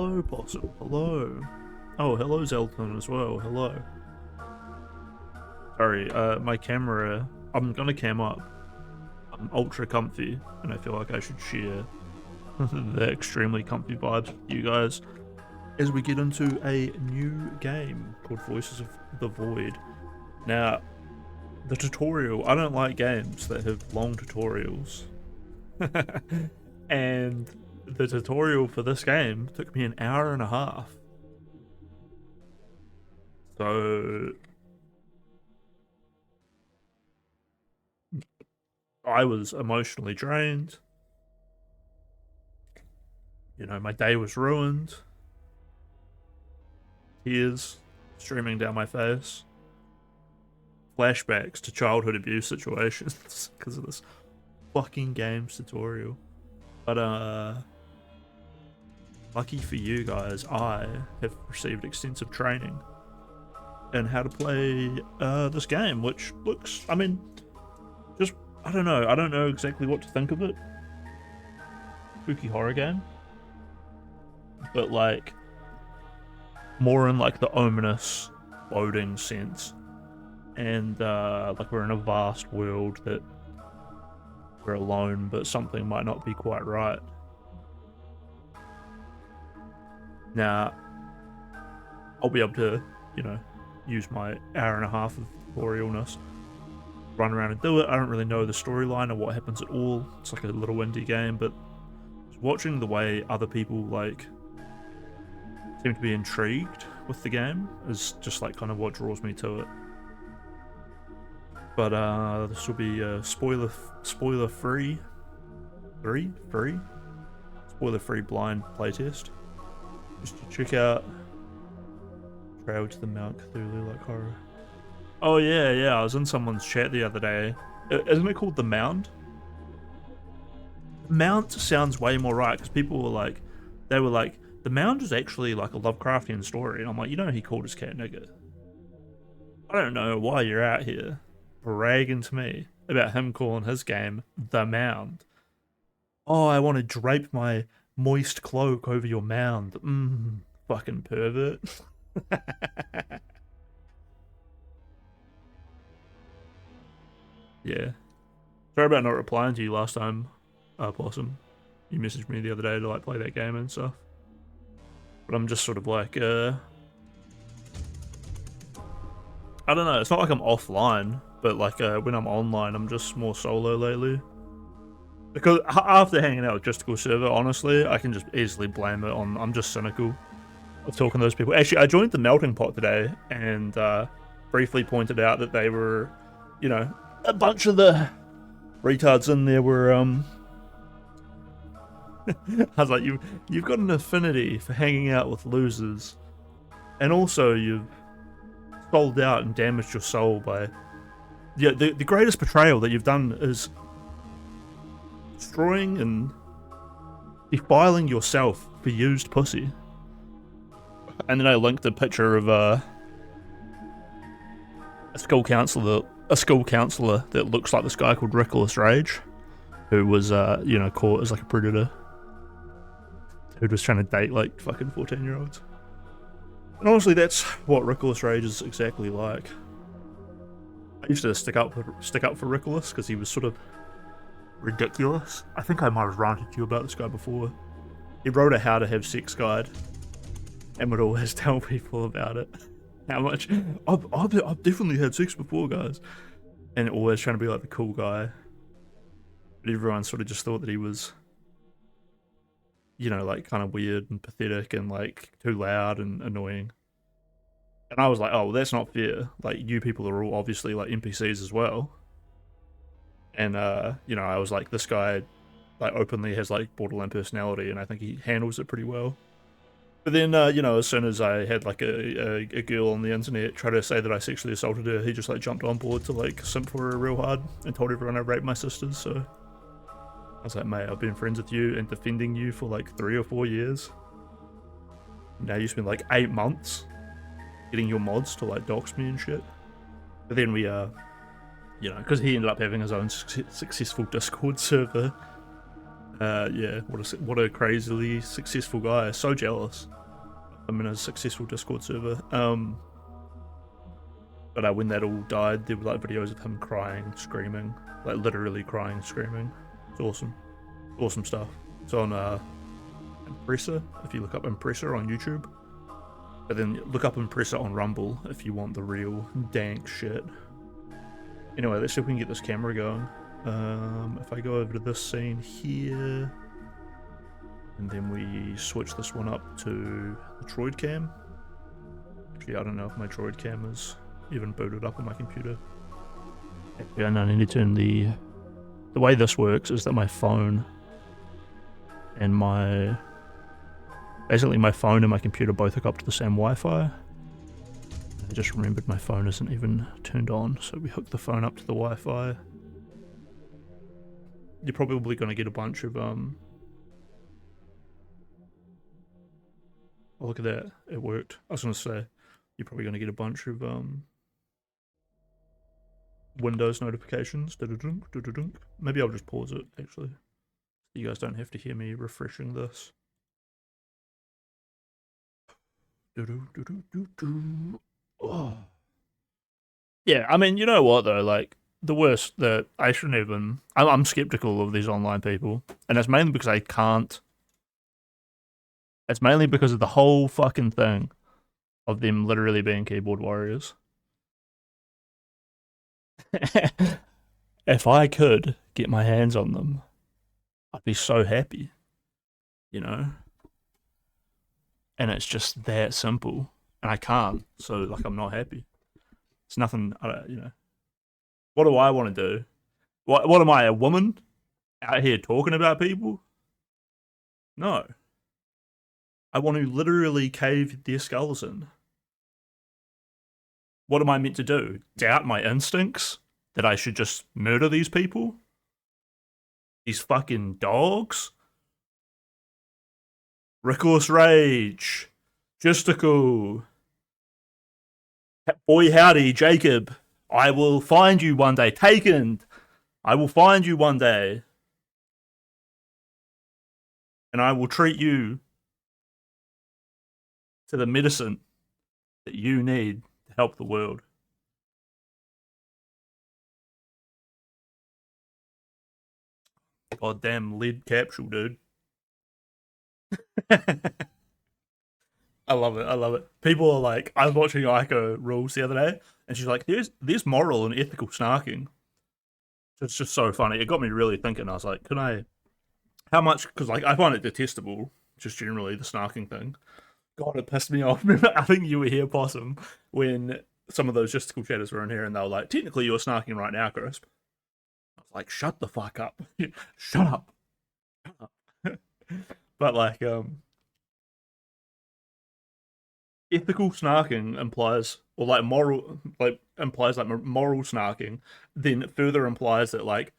Hello, Possum. Hello. Oh, hello, Zelton as well. Hello. Sorry, my camera. I'm gonna cam up. I'm ultra comfy, and I feel like I should share the extremely comfy vibes with you guys as we get into a new game called Voices of the Void. Now, the tutorial. I don't like games that have long tutorials, and the tutorial for this game took me an hour and a half. So I was emotionally drained. You know, my day was ruined. Tears streaming down my face. Flashbacks to childhood abuse situations because of this fucking games tutorial. But lucky for you guys, I have received extensive training in how to play this game, which looks, I mean, just, I don't know exactly what to think of it. Spooky horror game. But like, more in like the ominous, boding sense. And like we're in a vast world that we're alone, but something might not be quite right. Now, I'll be able to, you know, use my hour and a half of tutorialness, run around and do it. I don't really know the storyline or what happens at all. It's like a little indie game, but watching the way other people like seem to be intrigued with the game is just like kind of what draws me to it. But this will be a spoiler free blind playtest. Just to check out Trail to the Mount Cthulhu like horror. Oh yeah, I was in someone's chat the other day. Isn't it called The Mound? Mount sounds way more right because people were like, the Mound is actually like a Lovecraftian story, and I'm like, you know, he called his cat nigger. I don't know why you're out here bragging to me about him calling his game The Mound. Oh, I want to drape my moist cloak over your mound. Fucking pervert. Yeah. Sorry about not replying to you last time, Possum. You messaged me the other day to like play that game and stuff. But I'm just sort of like, I don't know, it's not like I'm offline, but like when I'm online, I'm just more solo lately. Because after hanging out with Justical Server, honestly, I can just easily blame it on, I'm just cynical of talking to those people. Actually, I joined the melting pot today and briefly pointed out that they were, you know, a bunch of the retards in there were, I was like, you've got an affinity for hanging out with losers. And also you've sold out and damaged your soul by... Yeah, the greatest betrayal that you've done is destroying and defiling yourself for used pussy. And then I linked a picture of a school counselor that looks like this guy called Reckless Rage, who was you know, caught as like a predator, who was trying to date like fucking 14-year-olds. And honestly, that's what Reckless Rage is exactly like. I used to stick up for Reckless because he was sort of ridiculous. I think I might have ranted to you about this guy before. He wrote a how to have sex guide and would always tell people about it. How much I've definitely had sex before, guys, and always trying to be like the cool guy. But everyone sort of just thought that he was, you know, like kind of weird and pathetic and like too loud and annoying. And I was like, oh, well, that's not fair. Like, you people are all obviously like NPCs as well. And you know, I was like, this guy like openly has like borderline personality, and I think he handles it pretty well. But then, you know, as soon as I had like a girl on the internet try to say that I sexually assaulted her, he just like jumped on board to like simp for her real hard and told everyone I raped my sisters. So I was like, mate, I've been friends with you and defending you for like 3 or 4 years. Now you spend like 8 months getting your mods to like dox me and shit. But then we, you know, because he ended up having his own successful Discord server, Yeah, what a crazily successful guy. So jealous. I'm in a successful Discord server. But when that all died, there were like videos of him crying, screaming, like literally crying, screaming. It's awesome, awesome stuff. It's on Impressor if you look up Impressor on YouTube. But then look up Impressor on Rumble if you want the real dank shit. Anyway, let's see if we can get this camera going. If I go over to this scene here, and then we switch this one up to the Droid cam. Actually, I don't know if my Droid cam is even booted up on my computer. Yeah, no, I need to turn the way this works is that my phone and my phone and my computer both hook up to the same Wi-Fi. I just remembered my phone isn't even turned on, so we hook the phone up to the Wi-Fi. You're probably going to get a bunch of oh, look at that, it worked. I was going to say you're probably going to get a bunch of Windows notifications. Maybe I'll just pause it actually. You guys don't have to hear me refreshing this. Oh. Yeah, I mean, you know what though? Like the worst that I shouldn't even. I'm skeptical of these online people, and it's mainly because I can't. It's mainly because of the whole fucking thing of them literally being keyboard warriors. If I could get my hands on them, I'd be so happy, you know? And it's just that simple. And I can't, so like I'm not happy. It's nothing, you know. What do I want to do? What am I, a woman out here talking about people? No. I want to literally cave their skulls in. What am I meant to do? Doubt my instincts? That I should just murder these people? These fucking dogs? Reckless Rage. Justical. Boy howdy, Jacob. I will find you one day. Taken. I will find you one day. And I will treat you to the medicine that you need to help the world. Goddamn lead capsule, dude. I love it. I love it. People are like, I was watching Aiko Rules the other day, and she's like, there's moral and ethical snarking. It's just so funny. It got me really thinking. I was like, how much, because like I find it detestable, just generally the snarking thing. God, it pissed me off. I think you were here, Possum, when some of those justical chatters were in here, and they were like, technically you're snarking right now, Crisp. I was like, shut the fuck up. Shut up. Shut up. But like, ethical snarking implies, or like moral, like implies like moral snarking, then it further implies that like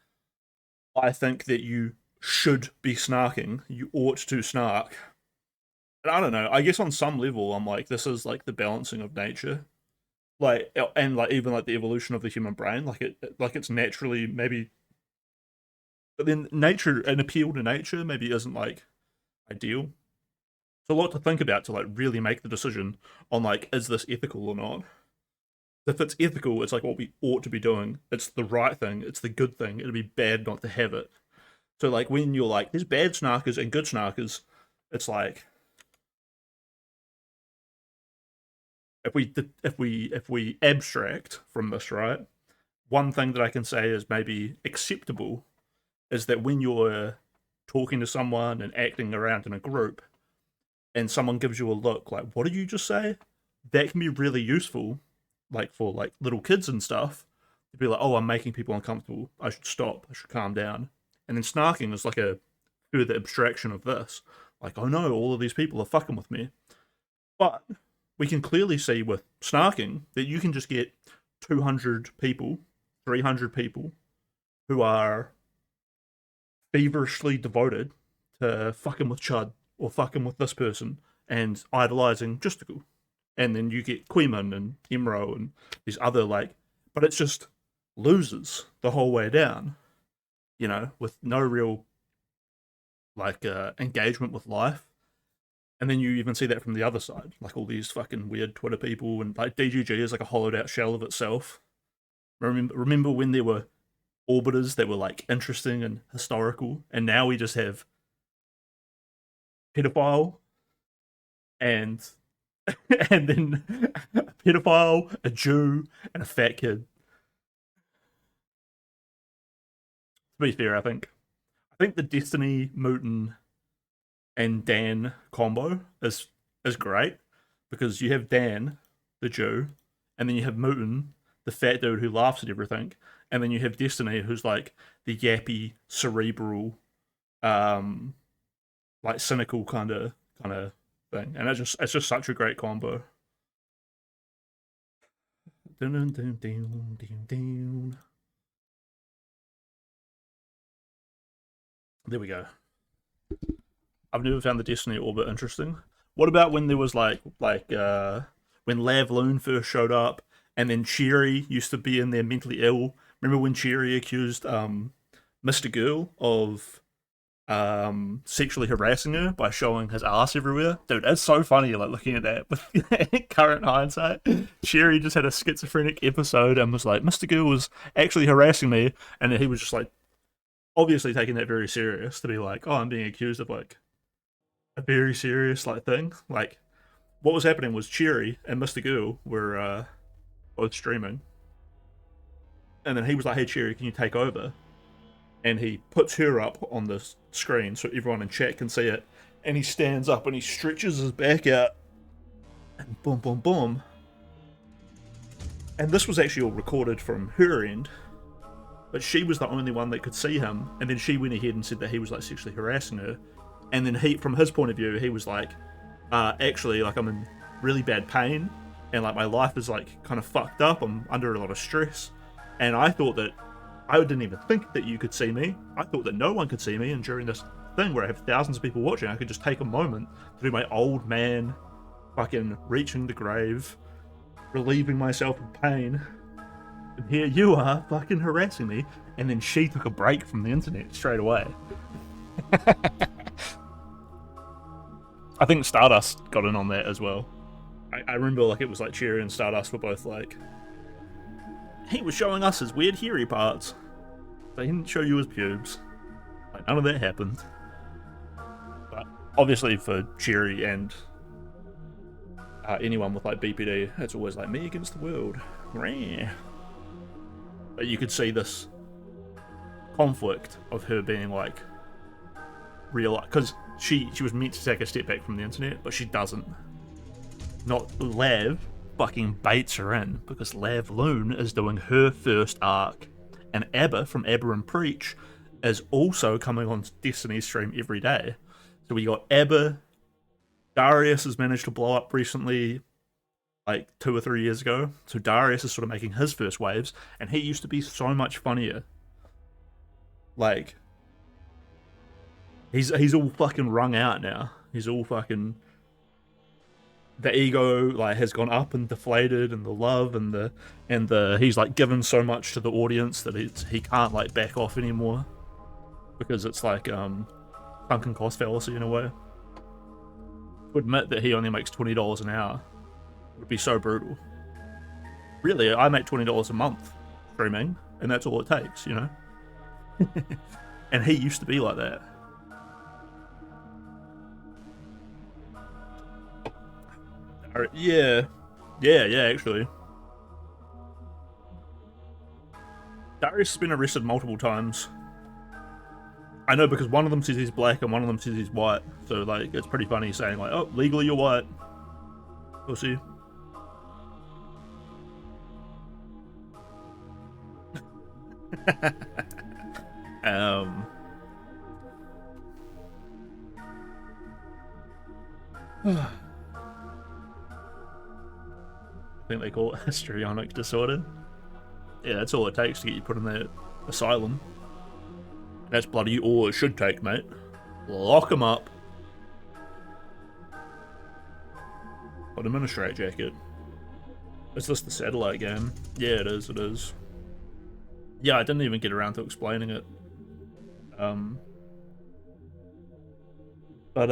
I think that you should be snarking, you ought to snark. And I don't know. I guess on some level, I'm like, this is like the balancing of nature, like, and like even like the evolution of the human brain, like it's naturally maybe, but then nature, an appeal to nature, maybe isn't like ideal. It's a lot to think about to like really make the decision on like, is this ethical or not? If it's ethical, it's like what we ought to be doing. It's the right thing. It's the good thing. It'd be bad not to have it. So like when you're like, there's bad snarkers and good snarkers, it's like if we abstract from this, right? One thing that I can say is maybe acceptable is that when you're talking to someone and acting around in a group, and someone gives you a look like, "What did you just say?" That can be really useful, like for like little kids and stuff. To be like, "Oh, I'm making people uncomfortable. I should stop. I should calm down." And then snarking is like a further abstraction of this. Like, "Oh no, all of these people are fucking with me." But we can clearly see with snarking that you can just get 200 people, 300 people who are feverishly devoted to fucking with Chud or fucking with this person and idolizing Justical. And then you get Queeman and Emro and these other like, but it's just losers the whole way down, you know, with no real like engagement with life. And then you even see that from the other side, like all these fucking weird Twitter people, and like DGG is like a hollowed out shell of itself. Remember when there were orbiters that were like interesting and historical, and now we just have pedophile and and then a pedophile, a Jew, and a fat kid. To be fair, I think the Destiny Muton and Dan combo is great because you have Dan, the Jew, and then you have Muton, the fat dude who laughs at everything, and then you have Destiny, who's like the yappy, cerebral, um, like cynical kind of thing, and it's just such a great combo. Dun, dun, dun, dun, dun, dun. There we go. I've never found the Destiny orbit interesting. What about when there was when Lav Loon first showed up, and then Cherry used to be in there mentally ill. Remember when Cherry accused Mr. Girl of sexually harassing her by showing his ass everywhere? Dude, that's so funny. Like looking at that with current hindsight, Cherry just had a schizophrenic episode and was like, "Mr. Girl was actually harassing me," and then he was just like, obviously taking that very serious to be like, "Oh, I'm being accused of like a very serious like thing." Like what was happening was Cherry and Mr. Girl were both streaming, and then he was like, "Hey Cherry, can you take over?" And he puts her up on the screen so everyone in chat can see it. And he stands up and he stretches his back out, and boom, boom, boom. And this was actually all recorded from her end, but she was the only one that could see him. And then she went ahead and said that he was like sexually harassing her. And then he, from his point of view, he was like, actually, like I'm in really bad pain, and like my life is like kind of fucked up. I'm under a lot of stress, and I didn't even think that you could see me. I thought that no one could see me, and during this thing where I have thousands of people watching, I could just take a moment to do my old man fucking reaching the grave, relieving myself of pain. And here you are fucking harassing me. And then she took a break from the internet straight away. I think Stardust got in on that as well. I remember like it was like Cherry and Stardust were both like, he was showing us his weird hairy parts. They didn't show you his pubes. Like none of that happened. But obviously for Cherry and anyone with like BPD, it's always like me against the world. But you could see this conflict of her being like real, because she was meant to take a step back from the internet, but she doesn't. Not Lav fucking baits her in because Lav Loon is doing her first arc, and Abba from Abba and Preach is also coming on Destiny's stream every day. So we got Abba. Darius has managed to blow up recently, like 2 or 3 years ago. So Darius is sort of making his first waves, and he used to be so much funnier. Like he's all fucking wrung out now. He's all fucking, the ego like has gone up and deflated, and the love and the he's like given so much to the audience that he can't like back off anymore, because it's like sunken cost fallacy in a way. To admit that he only makes $20 an hour would be so brutal. Really, I make $20 a month streaming, and that's all it takes, you know. And he used to be like that. Yeah, actually. Darius has been arrested multiple times. I know, because one of them says he's black and one of them says he's white. So, like, it's pretty funny saying, like, oh, legally you're white. We'll see. I think they call it histrionic disorder. Yeah, that's all it takes to get you put in that asylum. That's bloody all it should take, mate. Lock him up. Put him in a straitjacket. Is this the satellite game? Yeah, it is, it is. Yeah, I didn't even get around to explaining it. But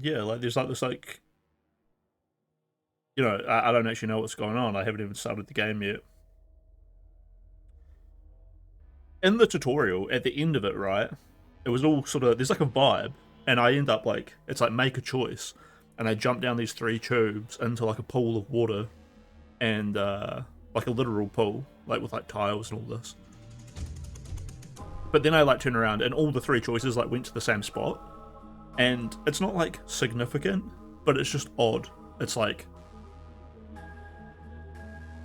yeah, like there's like this like I don't actually know what's going on. I haven't even started the game yet. In the tutorial, at the end of it, right, it was all sort of there's like a vibe, and I end up like it's like make a choice, and I jump down these 3 tubes into like a pool of water, and like a literal pool, like with like tiles and all this. But then I like turn around, and all the 3 choices like went to the same spot, and it's not like significant, but it's just odd. It's like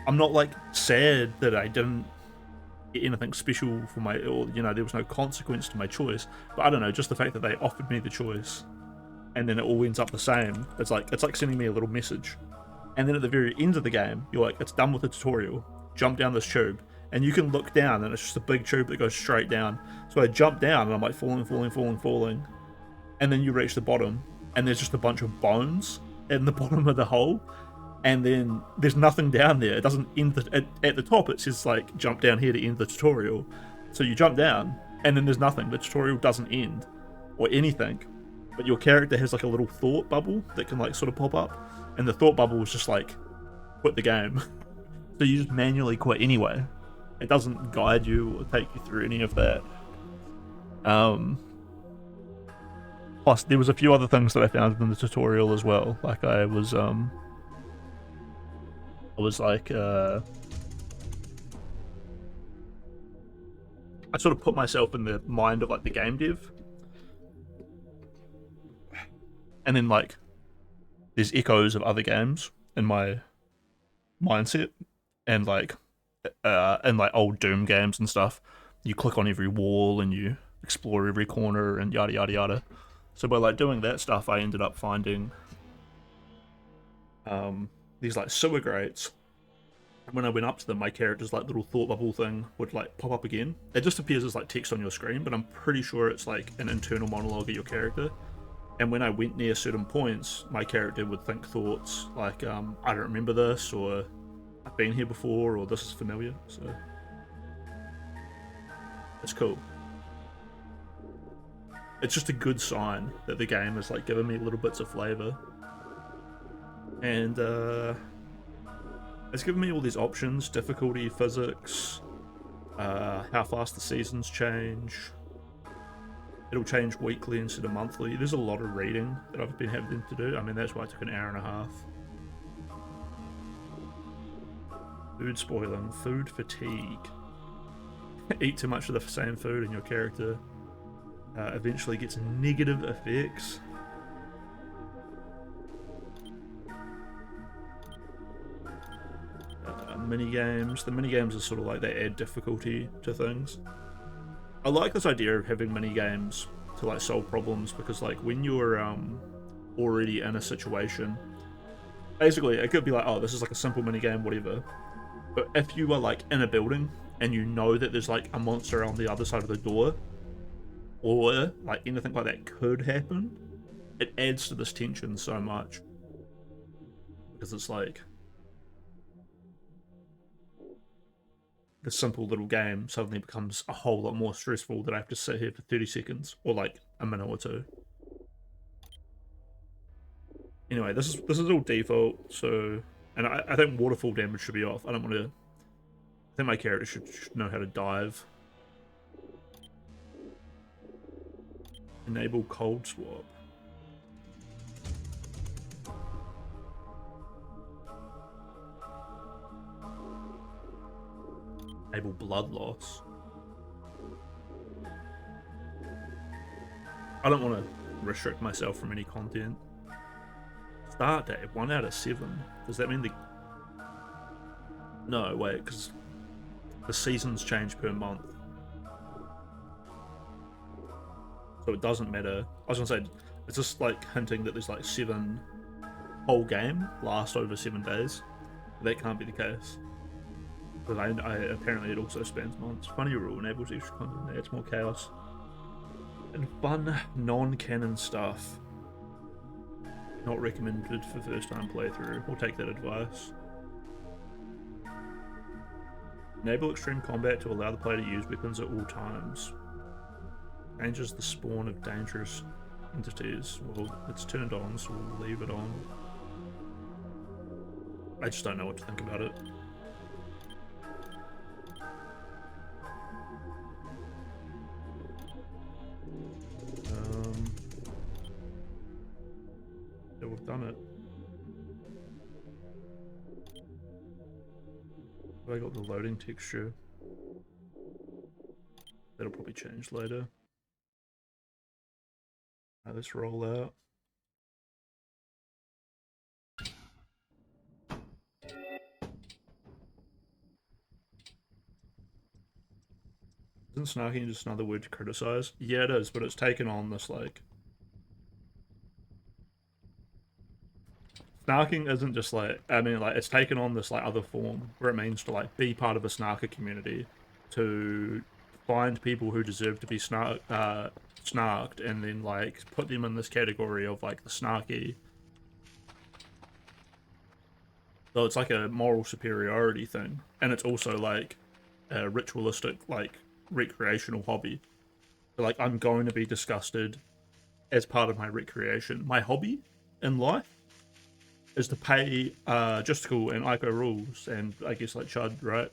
I'm not like sad that I didn't get anything special for my, or there was no consequence to my choice. But I don't know, just the fact that they offered me the choice, and then it all ends up the same. It's like sending me a little message, and then at the very end of the game, you're like, it's done with the tutorial. Jump down this tube, and you can look down, and it's just a big tube that goes straight down. So I jump down, and I'm like falling, and then you reach the bottom, and there's just a bunch of bones in the bottom of the hole, and then there's nothing down there. It doesn't end at the top. It says like jump down here to end the tutorial. So you jump down, and then there's nothing. The tutorial doesn't end or anything, but your character has like a little thought bubble that can like sort of pop up, and the thought bubble is just like quit the game. So you just manually quit anyway. It doesn't guide you or take you through any of that. Plus, there was a few other things that I found in the tutorial as well. Like I was like, I sort of put myself in the mind of like the game dev, and then like there's echoes of other games in my mindset, and like old Doom games and stuff. You click on every wall and you explore every corner and yada yada yada. So by like doing that stuff, I ended up finding these like sewer grates. When I went up to them, my character's like little thought bubble thing would like pop up again. It just appears as like text on your screen, but I'm pretty sure it's like an internal monologue of your character. And when I went near certain points, my character would think thoughts like, I don't remember this, or I've been here before, or this is familiar. So it's cool. It's just a good sign that the game is like giving me little bits of flavor. And it's given me all these options: difficulty, physics, how fast the seasons change. It'll change weekly instead of monthly. There's a lot of reading that I've been having to do. I mean, that's why it took an hour and a half. Food spoiling, food fatigue. Eat too much of the same food and your character eventually gets negative effects. Minigames. The minigames are sort of like they add difficulty to things. I like this idea of having minigames to like solve problems, because like when you're already in a situation, basically it could be like, oh, this is like a simple minigame, whatever. But if you are like in a building and you know that there's like a monster on the other side of the door, or like anything like that could happen, it adds to this tension so much. Because it's like the simple little game suddenly becomes a whole lot more stressful that I have to sit here for 30 seconds or like a minute or two. Anyway, this is all default, so, and I think waterfall damage should be off. I don't want to. I think my character should know how to dive. Enable cold swap. Enable blood loss. I don't want to restrict myself from any content. Start date 1 out of 7. Does that mean the? No, wait, because the seasons change per month, so it doesn't matter. I was gonna say, it's just like hinting that there's like 7 whole game last over 7 days. That can't be the case. Because I apparently it also spans months. Funny rule, enables extra content that adds more chaos and fun non-canon stuff. Not recommended for first time playthrough. We'll take that advice. Enable extreme combat to allow the player to use weapons at all times. Changes the spawn of dangerous entities. Well, it's turned on, so we'll leave it on. I just don't know what to think about it. Yeah, we've done it. Have I got the loading texture? That'll probably change later. Alright, let's roll out. Isn't snarking just another word to criticize? Yeah, it is, but it's taken on this, like... Snarking isn't just, like... I mean, like, it's taken on this, like, other form, where it means to, like, be part of a snarker community, to find people who deserve to be snarked, and then, like, put them in this category of, like, the snarky. So it's like a moral superiority thing, and it's also, like, a ritualistic, like, recreational hobby. So, like, I'm going to be disgusted as part of my recreation. My hobby in life is to pay Justical and Ico rules, and I guess like Chud, right?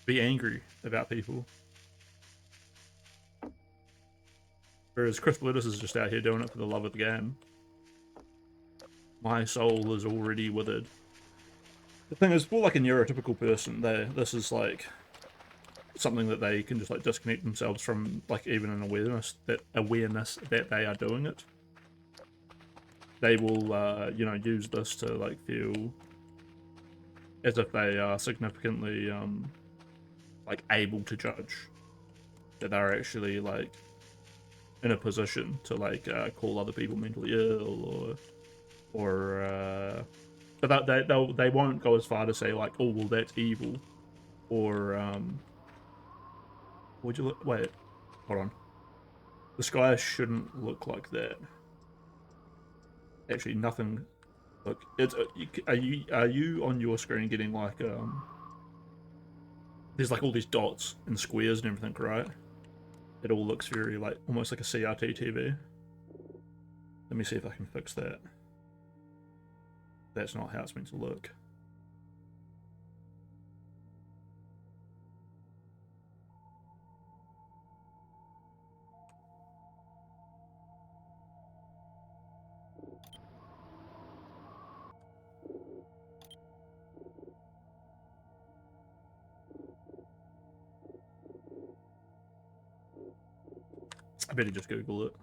Be angry about people. Whereas Chris Lettuce is just out here doing it for the love of the game. My soul is already withered. The thing is, for like a neurotypical person, this is like something that they can just like disconnect themselves from, like even an awareness that they are doing it. They will, you know, use this to like feel as if they are significantly like able to judge, that they're actually like in a position to like call other people mentally ill, but they won't go as far to say like, oh well, that's evil, or would you look? Wait, hold on. The sky shouldn't look like that. Actually, nothing. Look, it's are you on your screen getting like there's like all these dots and squares and everything, right? It all looks very like almost like a CRT TV. Let me see if I can fix that. That's not how it's meant to look. I better just Google it.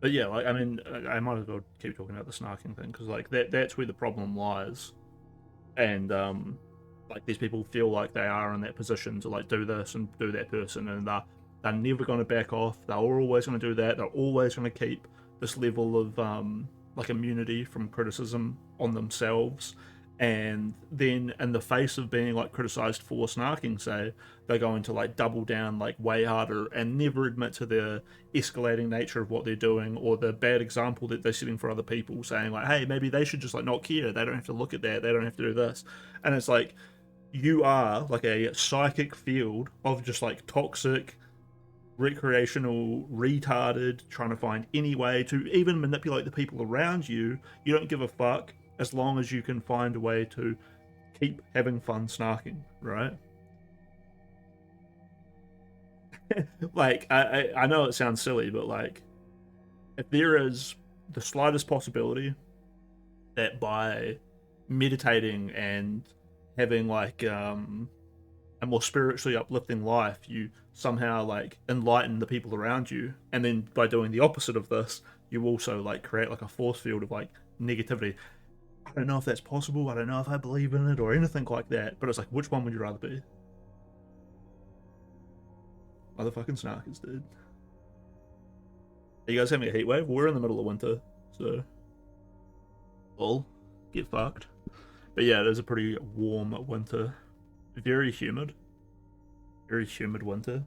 But yeah, like I mean, I might as well keep talking about the snarking thing because like that's where the problem lies, and like these people feel like they are in that position to like do this and do that person, and they're never going to back off. They're always going to do that. They're always going to keep this level of like immunity from criticism on themselves, and then in the face of being like criticized for snarking, say, they're going to like double down like way harder and never admit to the escalating nature of what they're doing or the bad example that they're setting for other people, saying like, hey, maybe they should just like not care, they don't have to look at that, they don't have to do this. And it's like, you are like a psychic field of just like toxic recreational retarded trying to find any way to even manipulate the people around you. You don't give a fuck as long as you can find a way to keep having fun snarking, right? Like I know it sounds silly, but like if there is the slightest possibility that by meditating and having like a more spiritually uplifting life, you somehow like enlighten the people around you, and then by doing the opposite of this, you also like create like a force field of like negativity. I don't know if that's possible. I don't know if I believe in it or anything like that. But it's like, which one would you rather be? Motherfucking snarkers, dude. Are you guys having a heat wave? We're in the middle of winter, so all get fucked. But yeah, it is a pretty warm winter. Very humid. Very humid winter.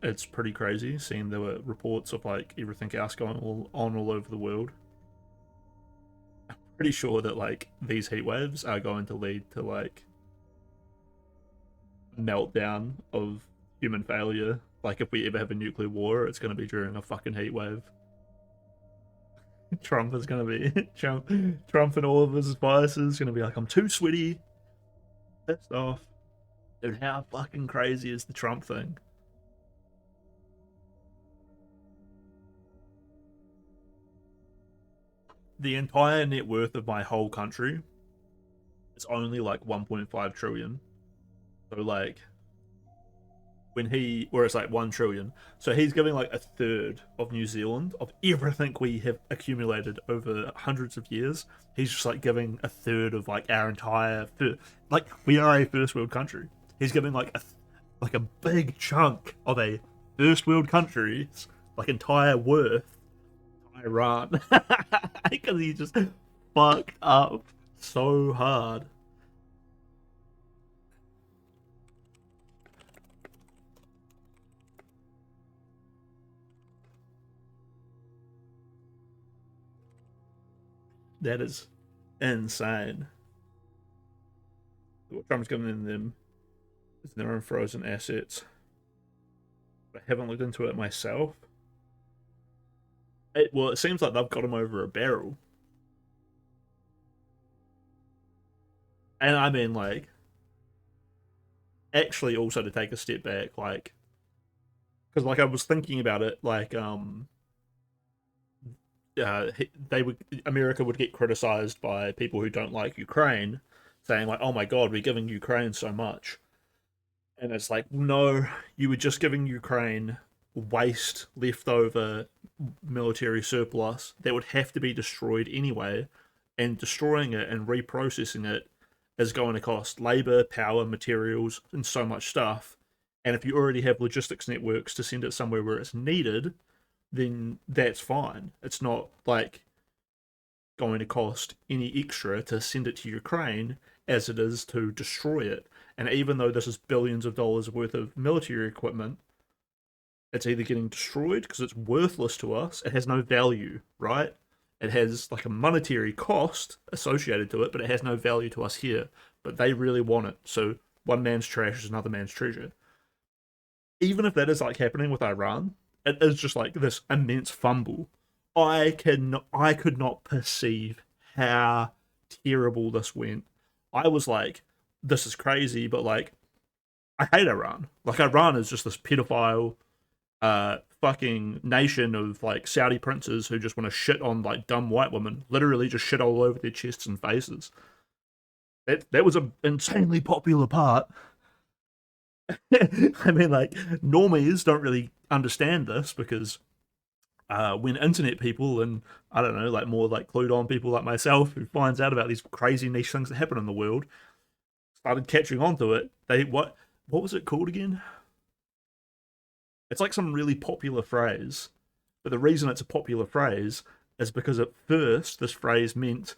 It's pretty crazy seeing there were reports of like everything else going on all over the world. pretty sure that like these heat waves are going to lead to like meltdown of human failure. Like if we ever have a nuclear war, it's going to be during a fucking heat wave. Trump is going to be Trump and all of his biases going to be like, I'm too sweaty, pissed off. Dude, how fucking crazy is the Trump thing? The entire net worth of my whole country is only like 1.5 trillion. So like when he, or it's like 1 trillion. So he's giving like a third of New Zealand, of everything we have accumulated over hundreds of years. He's just like giving a third of like our entire, like we are a first world country. He's giving like a big chunk of a first world country's like entire worth to Iran because he just fucked up so hard. That is insane. What Trump's giving them is their own frozen assets. I haven't looked into it myself. Well, it seems like they've got him over a barrel. And I mean, like, actually, also to take a step back, like, because like I was thinking about it, like, they would America would get criticized by people who don't like Ukraine, saying like, "Oh my God, we're giving Ukraine so much," and it's like, no, you were just giving Ukraine waste, leftover military surplus that would have to be destroyed anyway, and destroying it and reprocessing it is going to cost labor, power, materials, and so much stuff. And if you already have logistics networks to send it somewhere where it's needed, then that's fine. It's not like going to cost any extra to send it to Ukraine as it is to destroy it. And even though this is billions of dollars worth of military equipment, it's either getting destroyed because it's worthless to us, it has no value, right? It has like a monetary cost associated to it, but it has no value to us here. But they really want it. So one man's trash is another man's treasure. Even if that is like happening with Iran, it is just like this immense fumble. I could not perceive how terrible this went. I was like, this is crazy, but like I hate Iran. Like Iran is just this pedophile fucking nation of like Saudi princes who just want to shit on like dumb white women, literally just shit all over their chests and faces. That was an insanely popular part. I mean, like normies don't really understand this because when internet people and I don't know, like more like clued on people like myself who finds out about these crazy niche things that happen in the world started catching on to it. They what was it called again? It's like some really popular phrase, but the reason it's a popular phrase is because at first this phrase meant,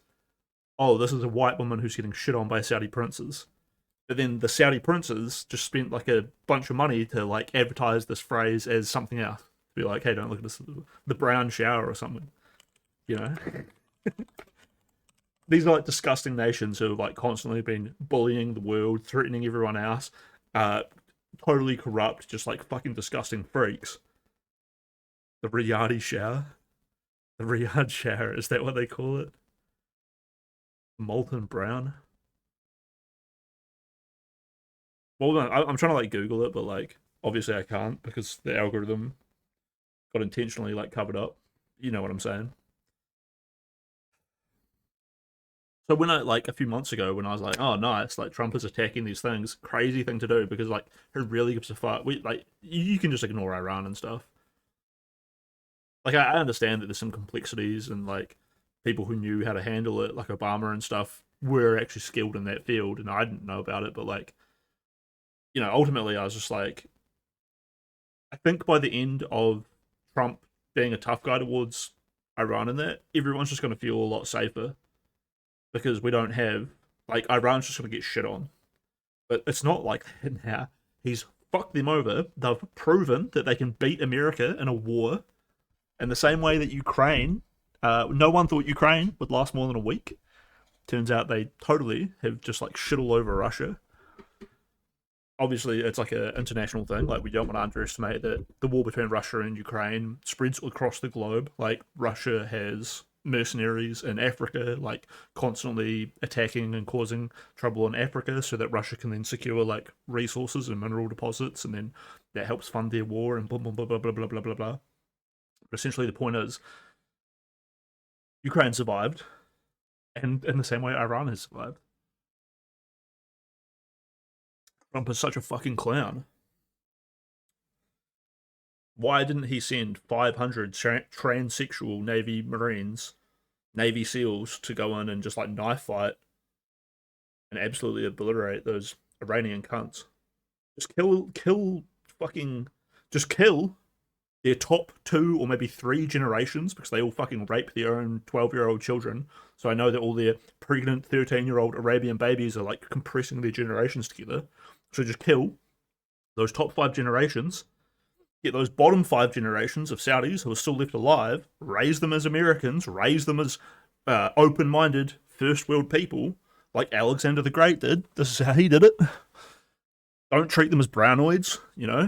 oh, this is a white woman who's getting shit on by Saudi princes. But then the Saudi princes just spent like a bunch of money to like advertise this phrase as something else. To be like, hey, don't look at this, the brown shower or something. You know, these are like disgusting nations who have like constantly been bullying the world, threatening everyone else, totally corrupt, just like fucking disgusting freaks. The Riyadh shower, the Riyadh shower, is that what they call it? Molten brown. Well, no, I'm trying to like Google it, but like obviously I can't because the algorithm got intentionally like covered up. You know what I'm saying? So when I like a few months ago when I was like, oh nice, like Trump is attacking these things, crazy thing to do because like who really gives a fuck? We like you can just ignore Iran and stuff. Like I understand that there's some complexities and like people who knew how to handle it, like Obama and stuff, were actually skilled in that field, and I didn't know about it. But like, ultimately, I was just like, I think by the end of Trump being a tough guy towards Iran and that, everyone's just going to feel a lot safer because we don't have like Iran's just going to get shit on. But it's not like that now. He's fucked them over. They've proven that they can beat America in a war in the same way that Ukraine. No one thought Ukraine would last more than a week. turns out they totally have just like shit all over Russia. Obviously, it's like an international thing. Like, we don't want to underestimate that the war between Russia and Ukraine spreads across the globe. Like, Russia has mercenaries in Africa, like constantly attacking and causing trouble in Africa, so that Russia can then secure like resources and mineral deposits, and then that helps fund their war and blah blah blah blah blah blah blah blah blah. But essentially, the point is, Ukraine survived, and in the same way, Iran has survived. Trump is such a fucking clown. Why didn't he send 500 transsexual Navy Marines, Navy SEALs to go in and just like knife fight and absolutely obliterate those Iranian cunts? Just fucking, just kill their top 2 or maybe 3 generations, because they all fucking rape their own 12-year-old children. So I know that all their pregnant 13-year-old Arabian babies are like compressing their generations together. So just kill those top 5 generations, get those bottom 5 generations of Saudis who are still left alive, raise them as Americans, raise them as open-minded first world people, like Alexander the Great did. This is how he did it. Don't treat them as brownoids,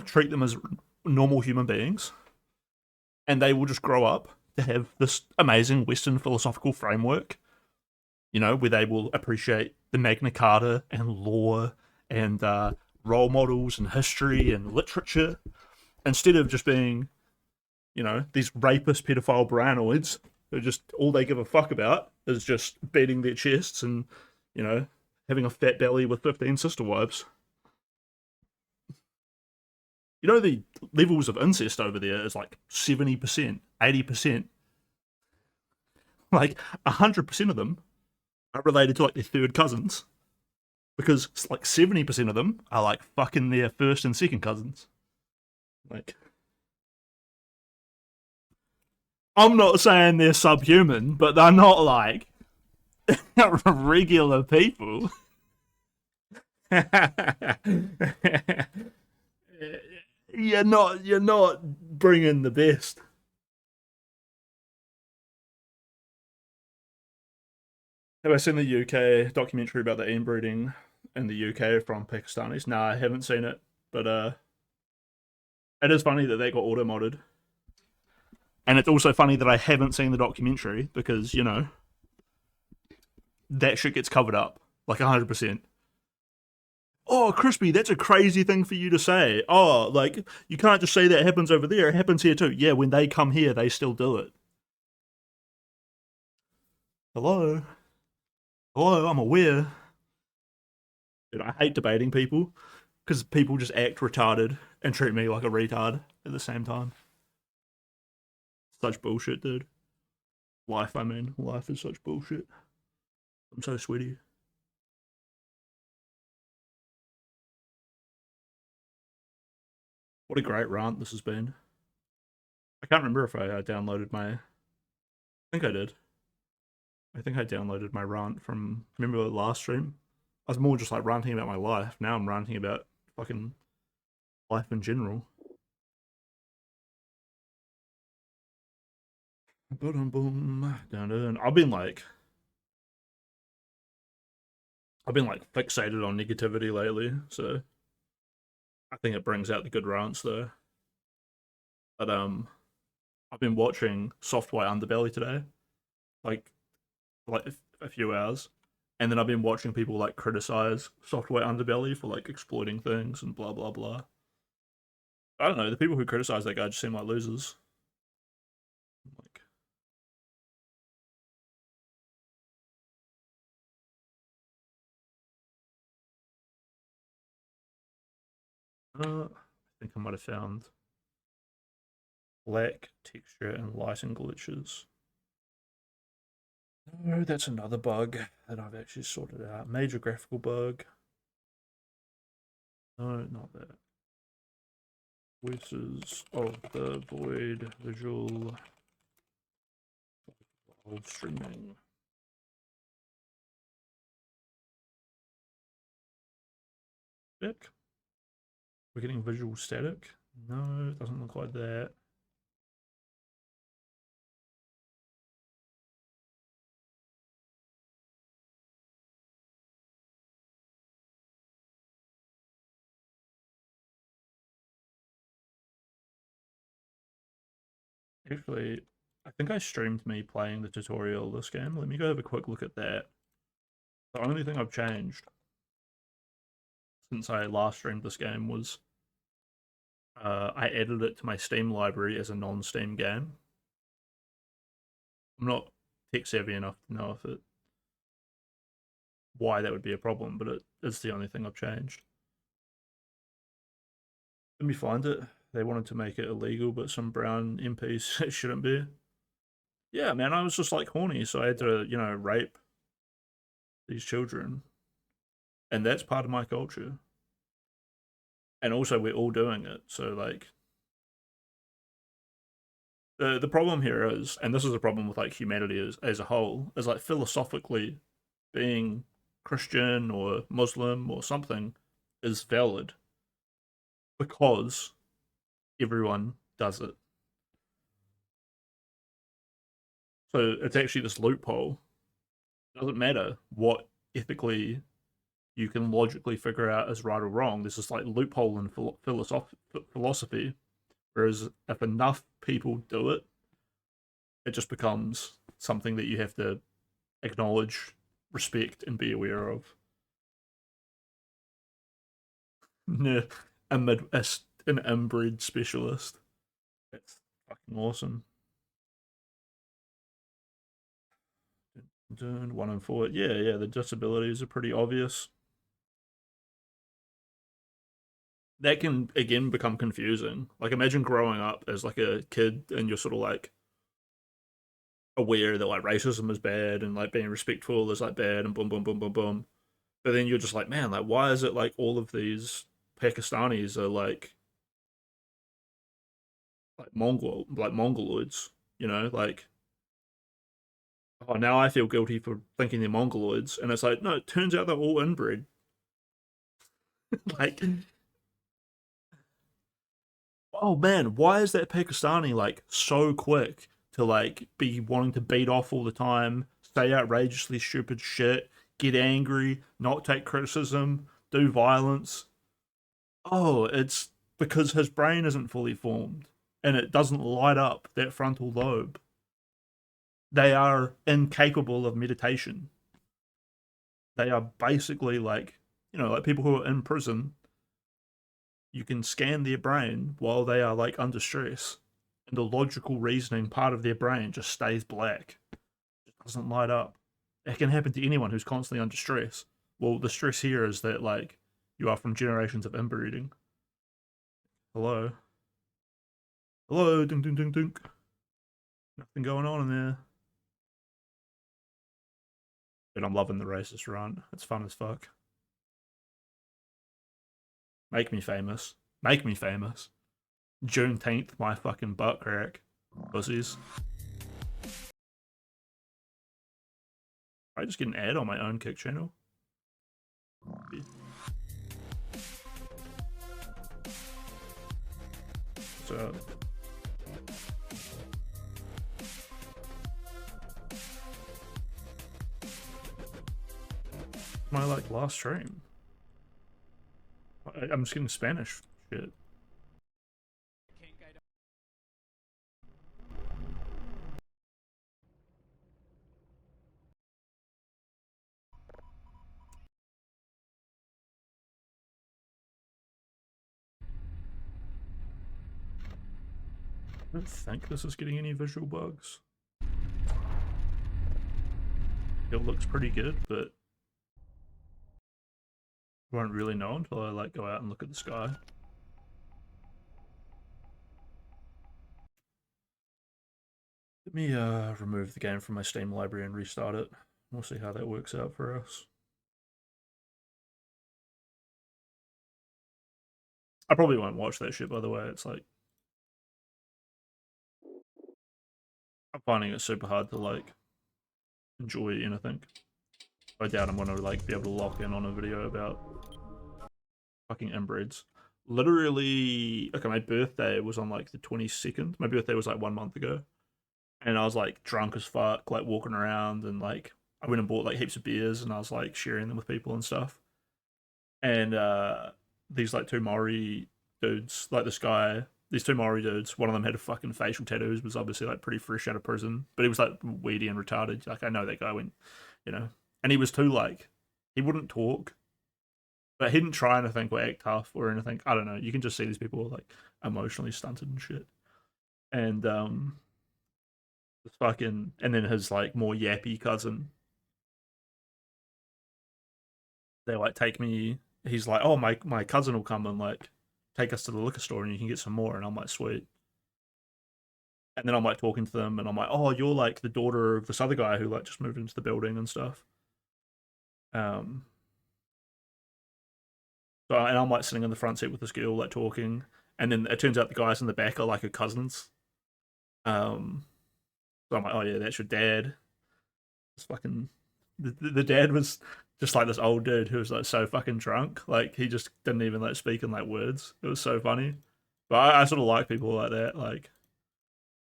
treat them as normal human beings. And they will just grow up to have this amazing Western philosophical framework, where they will appreciate the Magna Carta and law and role models and history and literature, instead of just being, these rapist pedophile brownoids who just all they give a fuck about is just beating their chests and, having a fat belly with 15 sister wives. The levels of incest over there is like 70%, 80%. Like 100% of them are related to like their third cousins, because like 70% of them are like fucking their first and second cousins. Like, I'm not saying they're subhuman, but they're not like regular people. You're not bringing the best. Have I seen the UK documentary about the inbreeding in the UK from Pakistanis? Nah, I haven't seen it, but it is funny that they got auto modded, and it's also funny that I haven't seen the documentary, because that shit gets covered up like 100%. Oh, Crispy, that's a crazy thing for you to say. Oh, like, you can't just say that it happens over there. It happens here too. Yeah, when they come here, they still do it. Hello? Hello, I'm aware. Dude, I hate debating people, because people just act retarded and treat me like a retard at the same time. Such bullshit, dude. Life is such bullshit. I'm so sweaty. What a great rant this has been. I can't remember if I downloaded my. I think I did. I think I downloaded my rant from. Remember the last stream? I was more just like ranting about my life. Now I'm ranting about fucking life in general. Boom, boom, down. I've been like fixated on negativity lately, so I think it brings out the good rants though. But I've been watching Software Underbelly today, like like a few hours, and then I've been watching people like criticize Software Underbelly for like exploiting things and blah blah blah. I don't know. The people who criticize that guy just seem like losers. Like, I think I might have found black texture and lighting glitches. No, that's another bug that I've actually sorted out. Major graphical bug. No, not that. Voices of the void visual while streaming. Static. We're getting visual static. No, it doesn't look like that. Actually, I think I streamed me playing the tutorial of this game. Let me go have a quick look at that. The only thing I've changed since I last streamed this game was I added it to my Steam library as a non-Steam game. I'm not tech savvy enough to know if it why that would be a problem, but it's the only thing I've changed. Let me find it. They wanted to make it illegal, but some brown MPs it shouldn't be. Yeah, man, I was just like horny, so I had to, rape these children, and that's part of my culture. And also, we're all doing it, so like the problem here is, and this is a problem with like humanity as a whole, is like philosophically being Christian or Muslim or something is valid because everyone does it. So it's actually this loophole. It doesn't matter what ethically you can logically figure out as right or wrong. There's this like loophole in philosophy. Whereas if enough people do it, it just becomes something that you have to acknowledge, respect, and be aware of. An inbred specialist. That's fucking awesome. 1 in 4. Yeah. The disabilities are pretty obvious. That can again become confusing. Like imagine growing up as like a kid and you're sort of like aware that like racism is bad and like being respectful is like bad and boom boom boom boom boom. But then you're just like, man, like why is it like all of these Pakistanis are like Mongoloids, like oh now I feel guilty for thinking they're Mongoloids and it's like no, it turns out they're all inbred. Like oh man, why is that Pakistani like so quick to like be wanting to beat off all the time, say outrageously stupid shit, get angry, not take criticism, do violence? Oh, it's because his brain isn't fully formed and it doesn't light up that frontal lobe. They are incapable of meditation. They are basically like, like people who are in prison, you can scan their brain while they are like under stress and the logical reasoning part of their brain just stays black. It doesn't light up. It can happen to anyone who's constantly under stress. Well, the stress here is that like you are from generations of inbreeding. Hello, hello, ding ding ding ding. Nothing going on in there. But I'm loving the racist run. It's fun as fuck. Make me famous. Make me famous. Juneteenth, my fucking butt crack. Pussies. I just get an ad on my own Kick channel. So my like last stream. I'm just getting Spanish shit. I don't think this is getting any visual bugs. It looks pretty good, but I won't really know until I like go out and look at the sky. Let me remove the game from my Steam library and restart it. We'll see how that works out for us. I probably won't watch that shit, by the way. It's like I'm finding it super hard to like enjoy anything. I doubt I'm gonna like be able to lock in on a video about fucking inbreds. Literally, okay, my birthday was on like the 22nd. My birthday was like 1 month ago, and I was like drunk as fuck, like walking around, and like I went and bought like heaps of beers, and I was like sharing them with people and stuff. And these like two Maori dudes, like this guy these two Maori dudes. One of them had a fucking facial tattoos, was obviously like pretty fresh out of prison, but he was like weedy and retarded. Like I know that guy went, you know, and he was too like he wouldn't talk, but he didn't try anything or act tough or anything. I don't know. You can just see these people like emotionally stunted and shit. And fucking, and then his like more yappy cousin, they like take me. He's like, oh my cousin will come and like take us to the liquor store and you can get some more. And I'm like, sweet. And then I'm like talking to them and I'm like, oh, you're like the daughter of this other guy who like just moved into the building and stuff. Um, so and I'm like sitting in the front seat with this girl like talking, and then it turns out the guys in the back are like her cousins. Um, so I'm like, oh yeah, that's your dad. It's fucking the dad was just like this old dude who was like so fucking drunk, like he just didn't even like speak in like words. It was so funny, but I sort of like people like that. Like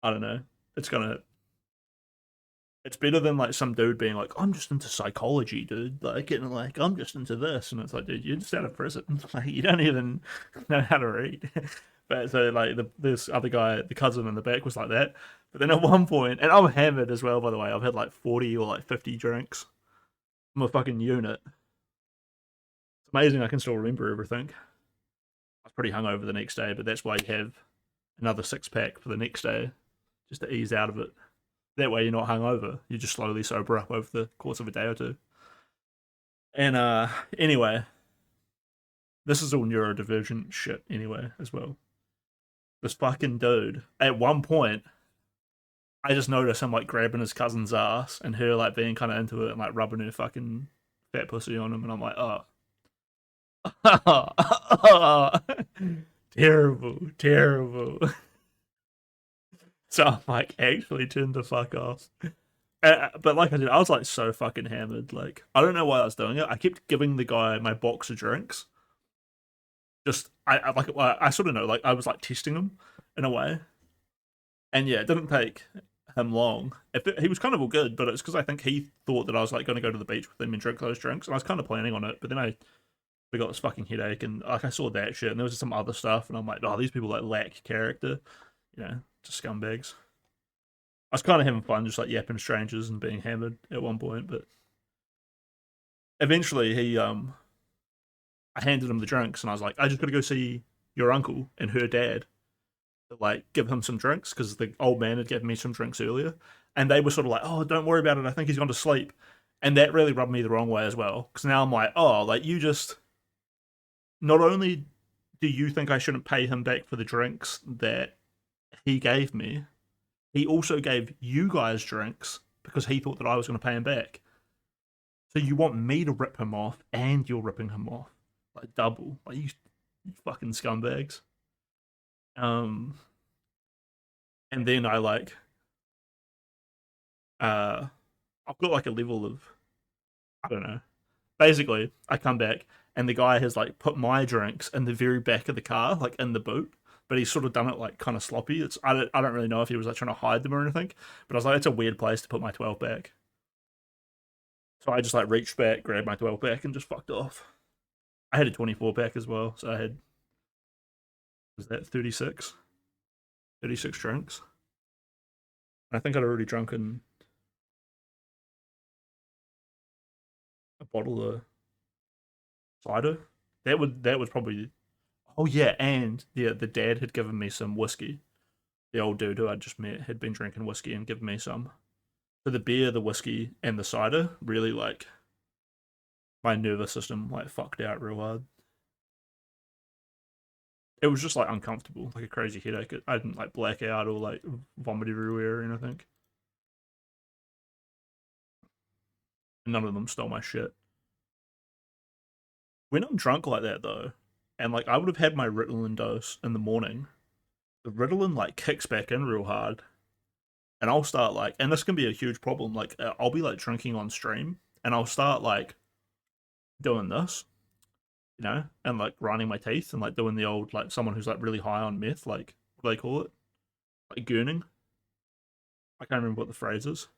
I don't know, it's gonna it's better than like some dude being like, I'm just into psychology, dude. Like getting like I'm just into this, and it's like, dude, you're just out of prison. Like you don't even know how to read. But so like this other guy, the cousin in the back, was like that. But then at one point, and I'm hammered as well, by the way. I've had like 40 or like 50 drinks. I'm a fucking unit. It's amazing I can still remember everything. I was pretty hungover the next day, but that's why you have another 6 pack for the next day, just to ease out of it. That way you're not hungover. You just slowly sober up over the course of a day or two. And anyway, this is all neurodivergent shit anyway as well. This fucking dude, at one point, I just noticed him like grabbing his cousin's ass and her like being kind of into it and like rubbing her fucking fat pussy on him, and I'm like, oh, terrible, terrible. So I'm like, actually turned the fuck off. But like I said, I was like so fucking hammered. Like I don't know why I was doing it. I kept giving the guy my box of drinks. Just I like I sort of know, like I was like testing him in a way. And yeah, it didn't take him long. He was kind of all good, but it's because I think he thought that I was like going to go to the beach with him and drink those drinks, and I was kind of planning on it. But then we got this fucking headache, and like I saw that shit, and there was some other stuff, and I'm like, oh, these people like lack character, just scumbags. I was kind of having fun, just like yapping to strangers and being hammered at one point, but eventually I handed him the drinks, and I was like, I just got to go see your uncle and her dad, like give him some drinks because the old man had given me some drinks earlier, and they were sort of like, oh, don't worry about it. I think he's gone to sleep, and that really rubbed me the wrong way as well because now I'm like, oh, like you just not only do you think I shouldn't pay him back for the drinks that he gave me, he also gave you guys drinks because he thought that I was going to pay him back. So you want me to rip him off, and you're ripping him off like double, like you fucking scumbags. Um, and then I like uh, I've got like a level of I don't know. Basically, I come back and the guy has like put my drinks in the very back of the car, like in the boot. But he's sort of done it like kind of sloppy. I don't really know if he was like trying to hide them or anything. But I was like, it's a weird place to put my 12 pack. So I just like reached back, grabbed my 12 pack, and just fucked off. I had a 24 pack as well, so I had was that 36 drinks. I think I'd already drunken a bottle of cider. That was probably. Oh yeah, and yeah, the dad had given me some whiskey. The old dude who I just met had been drinking whiskey and given me some. So the beer, the whiskey, and the cider really like my nervous system like fucked out real hard. It was just like uncomfortable, like a crazy headache. I didn't like black out or like vomit everywhere or anything. None of them stole my shit. When I'm drunk like that though, and like I would have had my Ritalin dose in the morning, the Ritalin like kicks back in real hard, and I'll start like, and this can be a huge problem. Like I'll be like drinking on stream, and I'll start like doing this, and like grinding my teeth and like doing the old like someone who's like really high on meth, like what do they call it, like gooning. I can't remember what the phrase is.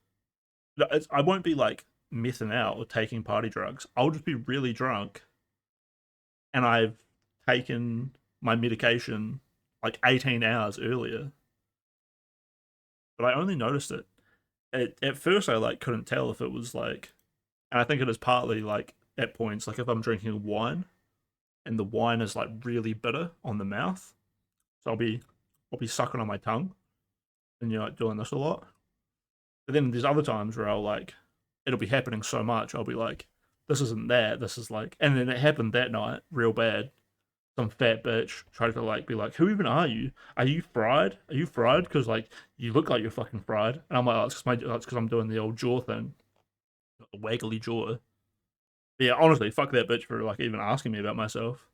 I won't be like messing out or taking party drugs. I'll just be really drunk, and I've taken my medication like 18 hours earlier, but I only noticed it. At first I like couldn't tell if it was like, and I think it is partly like at points like if I'm drinking wine and the wine is like really bitter on the mouth, so I'll be sucking on my tongue and you're like doing this a lot. But then there's other times where I'll like it'll be happening so much I'll be like, this isn't that, this is like, and then it happened that night real bad. Some fat bitch tried to like be like, who even are you? Are you fried? Are you fried? Because like you look like you're fucking fried. And I'm like, oh, it's because I'm doing the old jaw thing, the waggly jaw. But yeah, honestly, fuck that bitch for like even asking me about myself.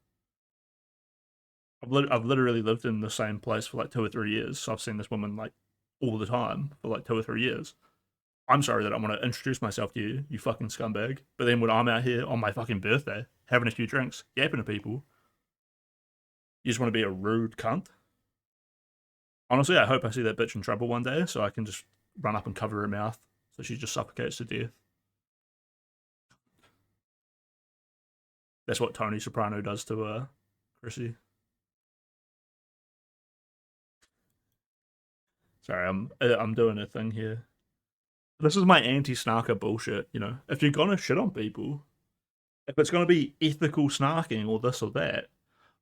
I've literally lived in the same place for like 2 or 3 years, so I've seen this woman like all the time for like 2 or 3 years. I'm sorry that I'm gonna introduce myself to you, you fucking scumbag. But then when I'm out here on my fucking birthday, having a few drinks, yapping to people, you just want to be a rude cunt. Honestly, I hope I see that bitch in trouble one day so I can just run up and cover her mouth so she just suffocates to death. That's what Tony Soprano does to Chrissy. Sorry, I'm doing a thing here. This is my anti-snarker bullshit. You know, if you're gonna shit on people, if it's gonna be ethical snarking or this or that,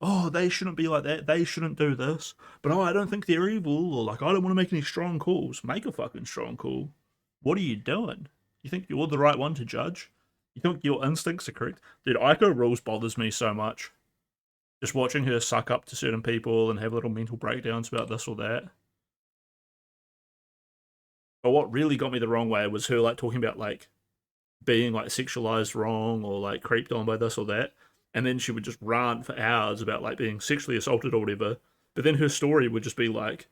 oh, they shouldn't be like that. They shouldn't do this. But oh, I don't think they're evil, or like I don't want to make any strong calls. Make a fucking strong call. What are you doing? You think you're the right one to judge? You think your instincts are correct? Dude, Aiko rules bothers me so much. Just watching her suck up to certain people and have little mental breakdowns about this or that. But what really got me the wrong way was her like talking about like being like sexualized wrong or like creeped on by this or that. And then she would just rant for hours about like being sexually assaulted or whatever. But then her story would just be like,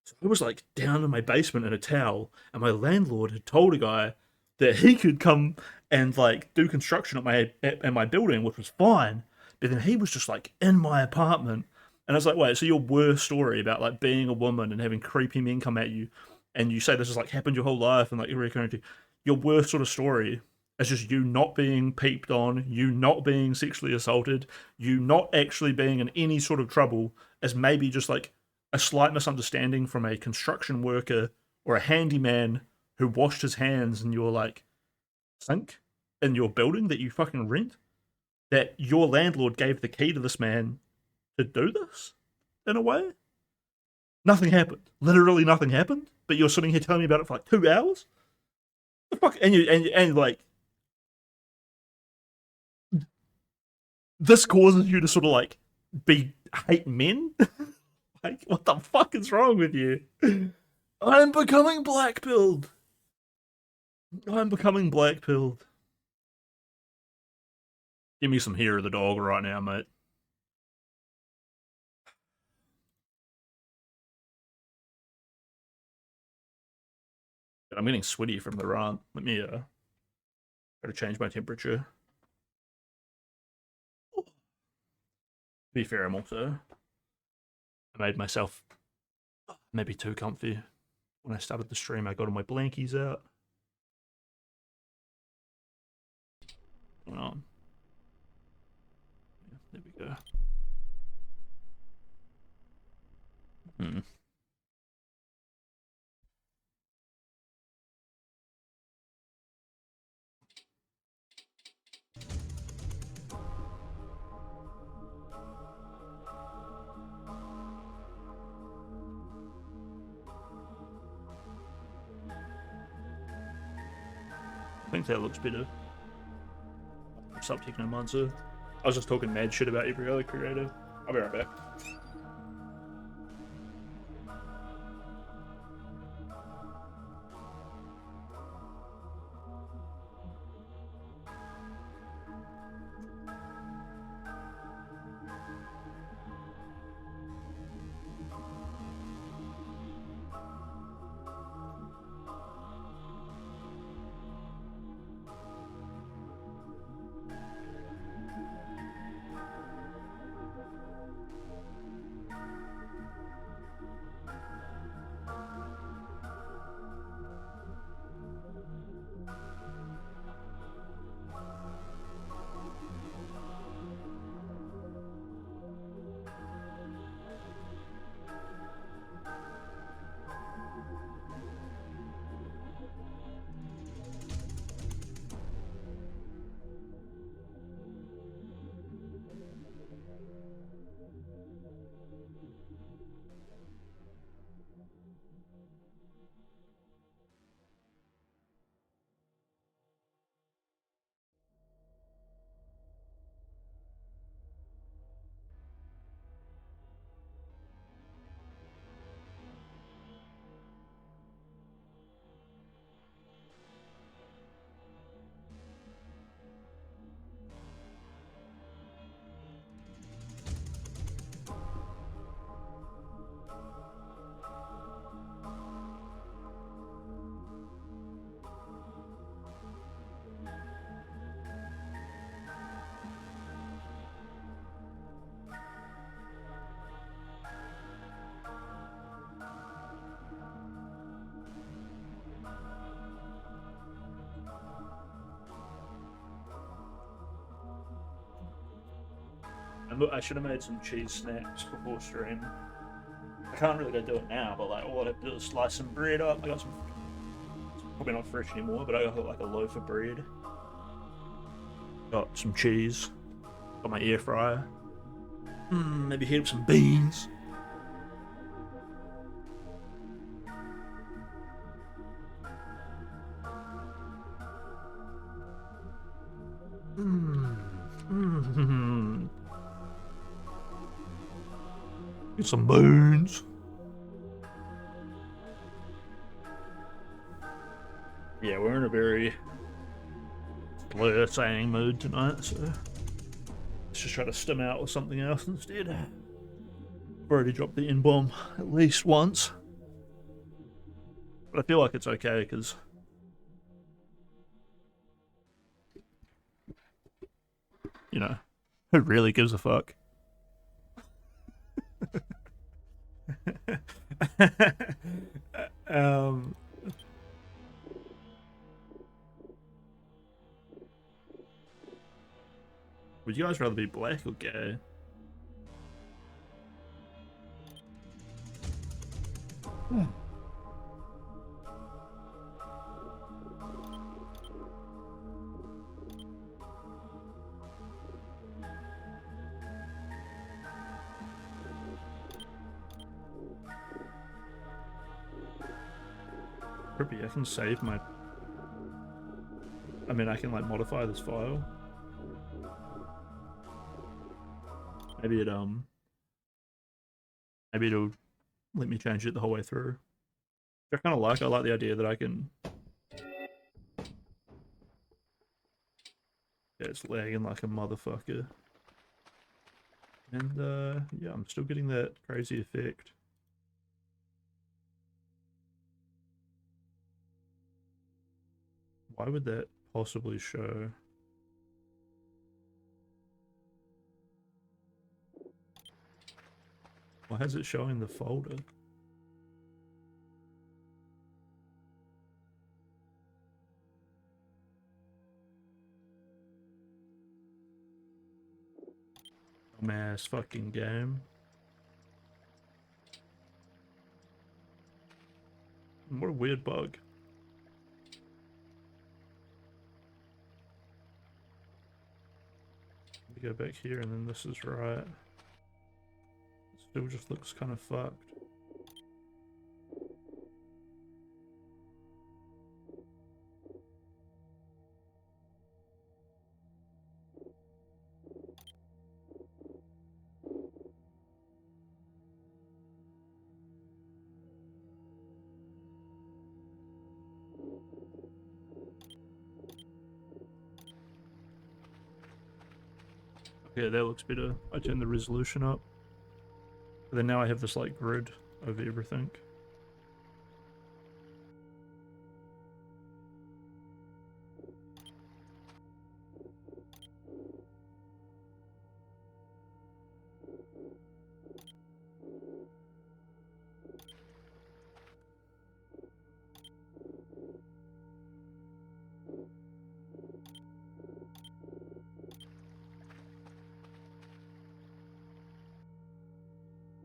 so I was like down in my basement in a towel, and my landlord had told a guy that he could come and like do construction at my building, which was fine. But then he was just like in my apartment, and I was like, wait, so your worst story about like being a woman and having creepy men come at you, and you say this has like happened your whole life and like you're recurring to your worst sort of story is just you not being peeped on, you not being sexually assaulted, you not actually being in any sort of trouble, as maybe just like a slight misunderstanding from a construction worker or a handyman who washed his hands in your like sink in your building that you fucking rent, that your landlord gave the key to this man to do this in a way. Nothing happened. Literally nothing happened. But you're sitting here telling me about it for like 2 hours. The fuck, and like this causes you to sort of like be hate men. Like, what the fuck is wrong with you? I'm becoming black pilled. I'm becoming black pilled. Give me some hair of the dog right now, mate. I'm getting sweaty from the rant. Let me try to change my temperature. To be fair, I made myself maybe too comfy. When I started the stream, I got all my blankies out. Oh, yeah, there we go. Hmm. I think that looks better. Stop taking a monster. I was just talking mad shit about every other creator. I'll be right back. And look, I should have made some cheese snacks before stream. I can't really go do it now, but like all I have to do is slice some bread up. I got some, probably not fresh anymore, but I got like a loaf of bread. Got some cheese. Got my air fryer. Maybe heat up some beans. Get some beans. Yeah, we're in a very slur saying mood tonight, so let's just try to stim out with something else instead. I've already dropped the N-bomb at least once, but I feel like it's okay because, you know, who really gives a fuck? um, would you guys rather be black or gay? Trippy, I can save my... I mean, I can, like, modify this file. Maybe it, maybe it'll let me change it the whole way through. Which I kind of like. I like the idea that I can... Yeah, it's lagging like a motherfucker. And, yeah, I'm still getting that crazy effect. Why would that possibly show? Why is it showing the folder? Dumbass fucking game. What a weird bug. Let me go back here and then this is right. It still just looks kind of fucked. Okay, that looks better. I turned the resolution up. But then now I have this like grid over everything.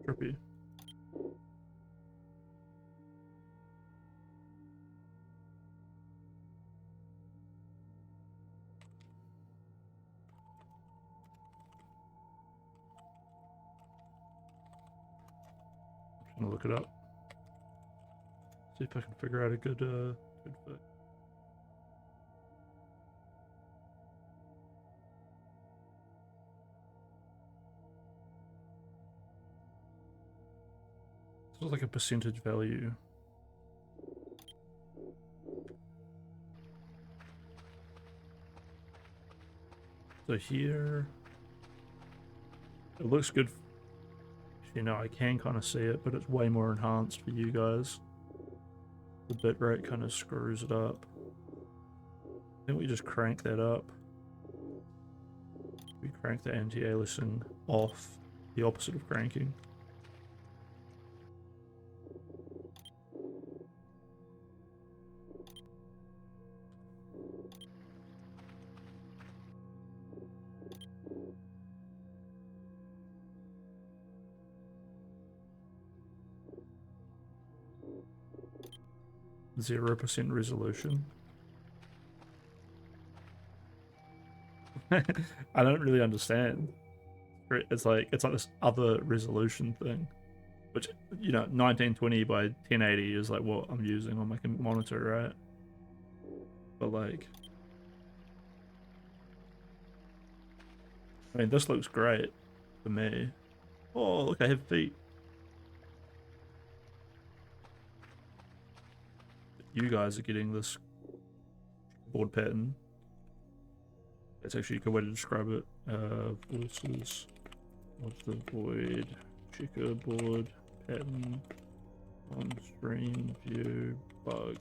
Trippy. I'm trying to look it up. See if I can figure out a good fix. This is like a percentage value. So here, it looks good. You know, I can kind of see it, but it's way more enhanced for you guys. The bitrate kind of screws it up. I think we just crank that up. We crank the anti-aliasing off, the opposite of cranking. 0% resolution. I don't really understand. It's like this other resolution thing, which 1920 by 1080 is like what I'm using on my monitor, right? But like, I mean, this looks great for me. Oh, look, I have feet. You guys are getting this board pattern. That's actually a good way to describe it. Forces of the void checkerboard pattern on screen view bug.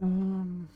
Um.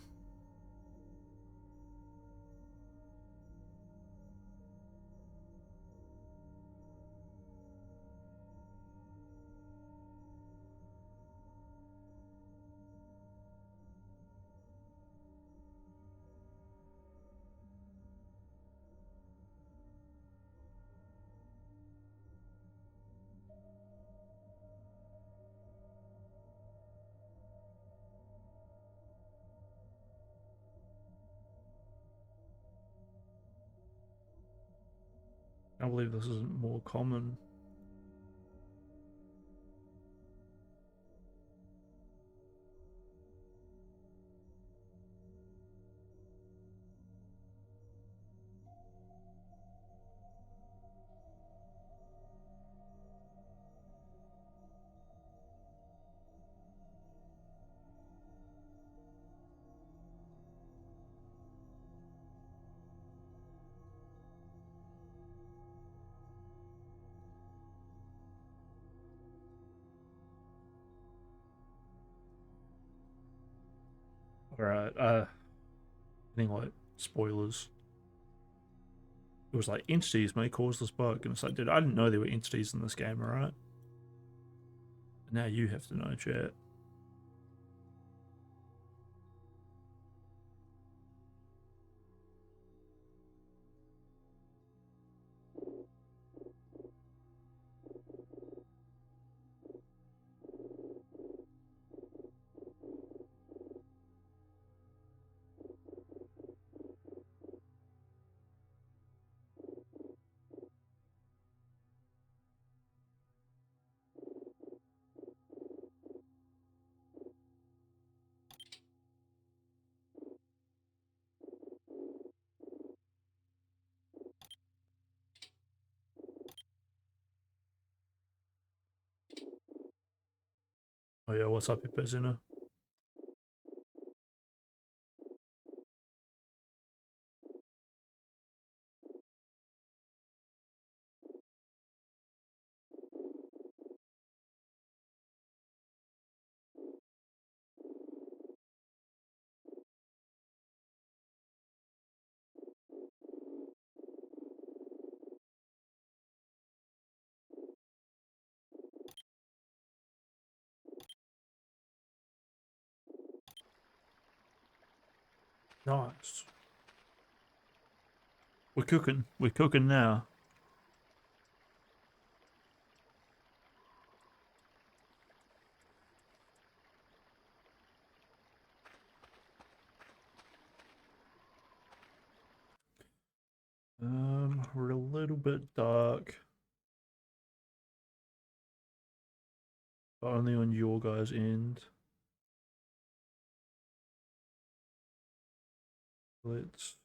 I believe this isn't more common. All right. Any like spoilers? It was like entities may cause this bug, and it's like, dude, I didn't know there were entities in this game, alright? Now you have to know, chat. Oh yeah, what's up, Epizina? Nice. We're cooking. We're cooking now. We're a little bit dark, but only on your guys' end. Let's.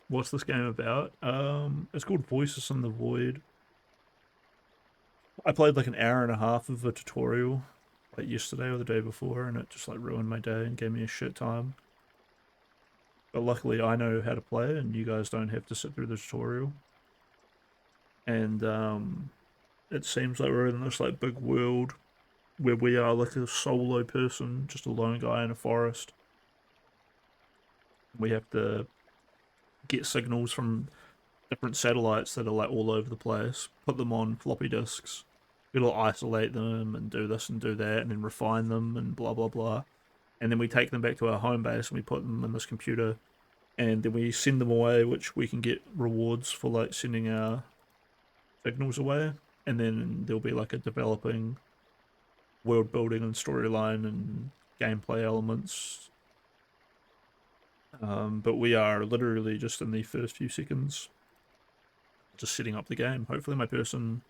What's this game about? It's called Voices in the Void. I played like an hour and a half of a tutorial, like yesterday or the day before, and it just like ruined my day and gave me a shit time. But luckily, I know how to play, and you guys don't have to sit through the tutorial. And it seems like we're in this like big world where we are like a solo person, just a lone guy in a forest. We have to get signals from different satellites that are like all over the place, put them on floppy disks. It'll isolate them and do this and do that, and then refine them and blah blah blah. And then we take them back to our home base and we put them in this computer, and then we send them away, which we can get rewards for like sending our signals away. And then there'll be like a developing world building and storyline and gameplay elements. But we are literally just in the first few seconds, just setting up the game. Hopefully, my person.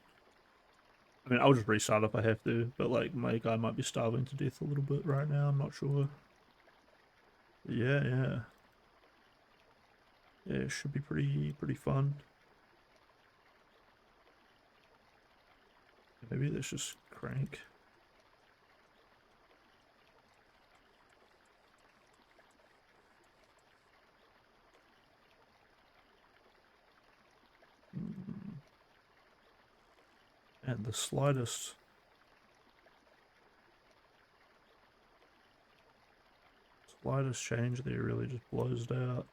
I mean, I'll just restart if I have to, but like my guy might be starving to death a little bit right now. I'm not sure. But yeah. It should be pretty fun. Maybe let's just crank. And the slightest change there really just blows it out.